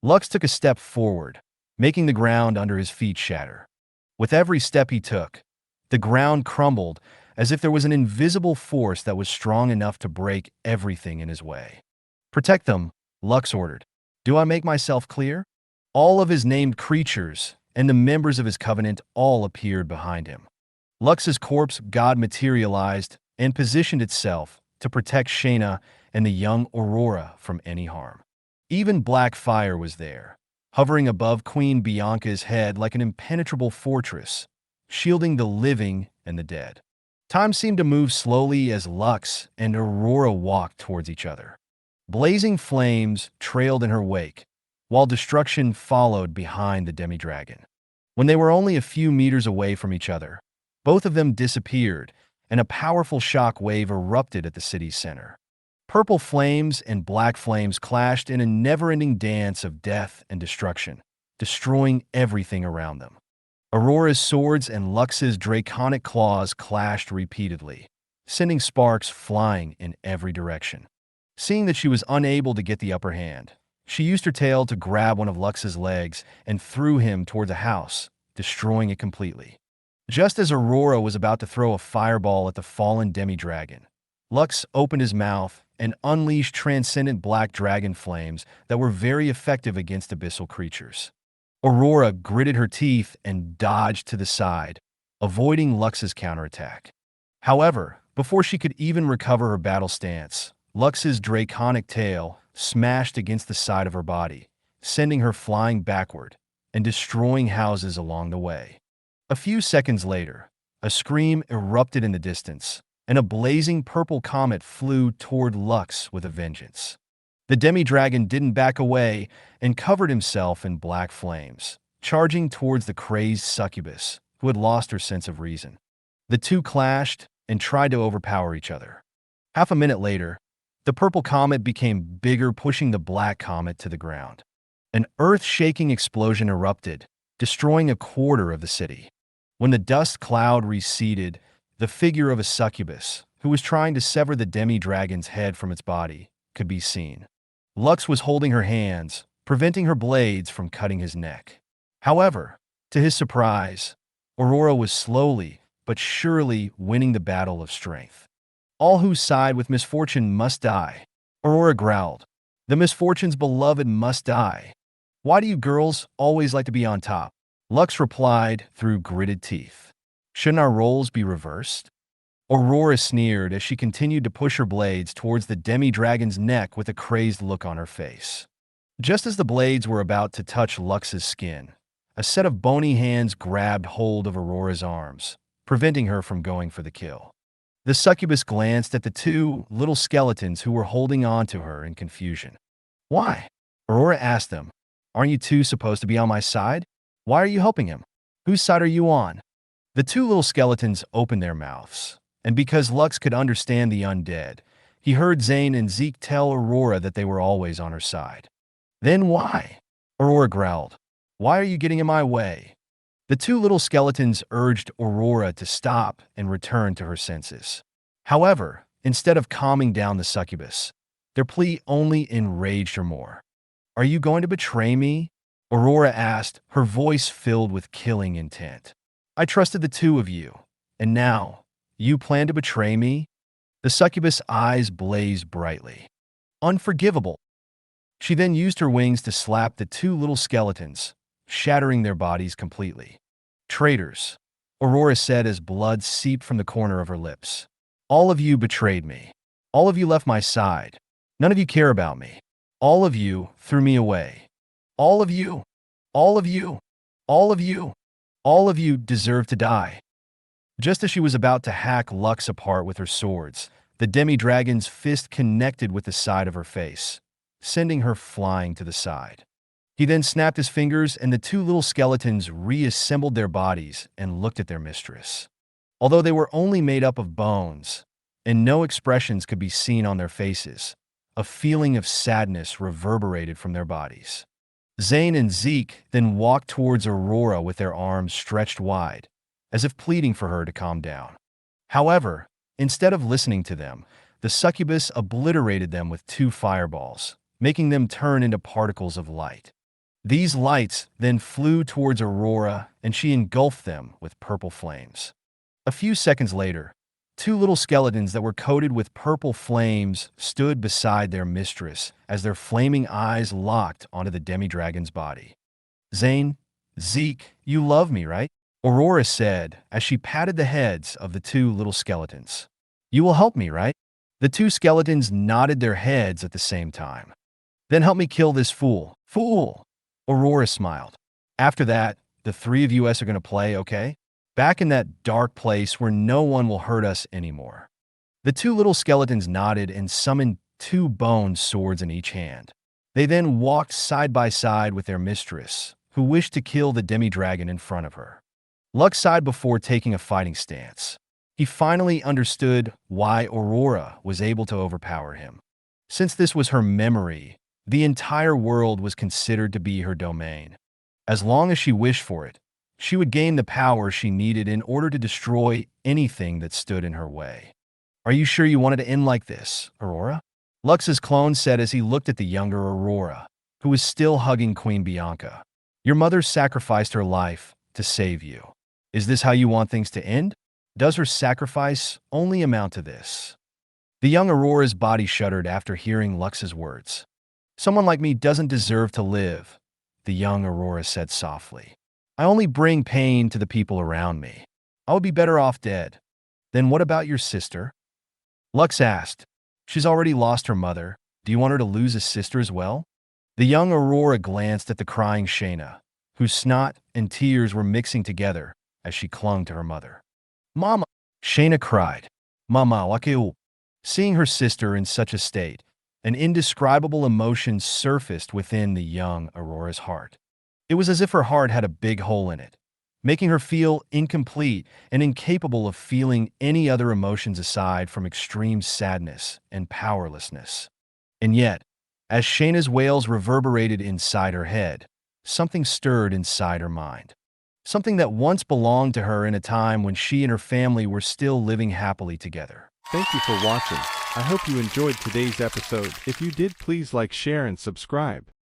Lux took a step forward, making the ground under his feet shatter. With every step he took, the ground crumbled as if there was an invisible force that was strong enough to break everything in his way. Protect them, Lux ordered. Do I make myself clear? All of his named creatures and the members of his covenant all appeared behind him. Lux's corpse god materialized and positioned itself to protect Shayna and the young Aurora from any harm. Even black fire was there, hovering above Queen Bianca's head like an impenetrable fortress, shielding the living and the dead. Time seemed to move slowly as Lux and Aurora walked towards each other. Blazing flames trailed in her wake, while destruction followed behind the demi-dragon. When they were only a few meters away from each other, both of them disappeared, and a powerful shock wave erupted at the city's center. Purple flames and black flames clashed in a never-ending dance of death and destruction, destroying everything around them. Aurora's swords and Lux's draconic claws clashed repeatedly, sending sparks flying in every direction. Seeing that she was unable to get the upper hand, she used her tail to grab one of Lux's legs and threw him toward the house, destroying it completely. Just as Aurora was about to throw a fireball at the fallen demi-dragon, Lux opened his mouth and unleashed transcendent black dragon flames that were very effective against abyssal creatures. Aurora gritted her teeth and dodged to the side, avoiding Lux's counterattack. However, before she could even recover her battle stance, Lux's draconic tail smashed against the side of her body, sending her flying backward and destroying houses along the way. A few seconds later, a scream erupted in the distance, and a blazing purple comet flew toward Lux with a vengeance. The demi-dragon didn't back away and covered himself in black flames, charging towards the crazed succubus, who had lost her sense of reason. The two clashed and tried to overpower each other. Half a minute later, the purple comet became bigger, pushing the black comet to the ground. An earth-shaking explosion erupted, destroying a quarter of the city. When the dust cloud receded, the figure of a succubus, who was trying to sever the demi-dragon's head from its body, could be seen. Lux was holding her hands, preventing her blades from cutting his neck. However, to his surprise, Aurora was slowly but surely winning the battle of strength. All who side with misfortune must die, Aurora growled. The misfortune's beloved must die. Why do you girls always like to be on top? Lux replied through gritted teeth. Shouldn't our roles be reversed? Aurora sneered as she continued to push her blades towards the demi-dragon's neck with a crazed look on her face. Just as the blades were about to touch Lux's skin, a set of bony hands grabbed hold of Aurora's arms, preventing her from going for the kill. The succubus glanced at the two little skeletons who were holding on to her in confusion. Why? Aurora asked them. Aren't you two supposed to be on my side? Why are you helping him? Whose side are you on? The two little skeletons opened their mouths, and because Lux could understand the undead, he heard Zane and Zeke tell Aurora that they were always on her side. Then why? Aurora growled. Why are you getting in my way? The two little skeletons urged Aurora to stop and return to her senses. However, instead of calming down the succubus, their plea only enraged her more. Are you going to betray me? Aurora asked, her voice filled with killing intent. I trusted the two of you, and now, you plan to betray me? The succubus' eyes blazed brightly. Unforgivable. She then used her wings to slap the two little skeletons, shattering their bodies completely. Traitors, Aurora said as blood seeped from the corner of her lips. All of you betrayed me. All of you left my side. None of you care about me. All of you threw me away. All of you, all of you, all of you, all of you deserve to die. Just as she was about to hack Lux apart with her swords, the demi-dragon's fist connected with the side of her face, sending her flying to the side. He then snapped his fingers and the two little skeletons reassembled their bodies and looked at their mistress. Although they were only made up of bones, and no expressions could be seen on their faces, a feeling of sadness reverberated from their bodies. Zane and Zeke then walked towards Aurora with their arms stretched wide, as if pleading for her to calm down. However, instead of listening to them, the succubus obliterated them with two fireballs, making them turn into particles of light. These lights then flew towards Aurora, and she engulfed them with purple flames. A few seconds later, two little skeletons that were coated with purple flames stood beside their mistress as their flaming eyes locked onto the demi-dragon's body. Zane, Zeke, you love me, right? Aurora said as she patted the heads of the two little skeletons. You will help me, right? The two skeletons nodded their heads at the same time. Then help me kill this fool. Fool! Aurora smiled. After that, the three of us are going to play, okay? Back in that dark place where no one will hurt us anymore. The two little skeletons nodded and summoned two bone swords in each hand. They then walked side by side with their mistress, who wished to kill the demi-dragon in front of her. Lux sighed before taking a fighting stance. He finally understood why Aurora was able to overpower him. Since this was her memory, the entire world was considered to be her domain. As long as she wished for it, she would gain the power she needed in order to destroy anything that stood in her way. Are you sure you wanted to end like this, Aurora? Lux's clone said as he looked at the younger Aurora, who was still hugging Queen Bianca. Your mother sacrificed her life to save you. Is this how you want things to end? Does her sacrifice only amount to this? The young Aurora's body shuddered after hearing Lux's words. Someone like me doesn't deserve to live, the young Aurora said softly. I only bring pain to the people around me. I would be better off dead. Then what about your sister? Lux asked. She's already lost her mother. Do you want her to lose a sister as well? The young Aurora glanced at the crying Shayna, whose snot and tears were mixing together as she clung to her mother. Mama! Shayna cried. Mama, wakeu. Seeing her sister in such a state, an indescribable emotion surfaced within the young Aurora's heart. It was as if her heart had a big hole in it, making her feel incomplete and incapable of feeling any other emotions aside from extreme sadness and powerlessness. And yet, as Shayna's wails reverberated inside her head, something stirred inside her mind. Something that once belonged to her in a time when she and her family were still living happily together. Thank you for watching. I hope you enjoyed today's episode. If you did, please like, share, and subscribe.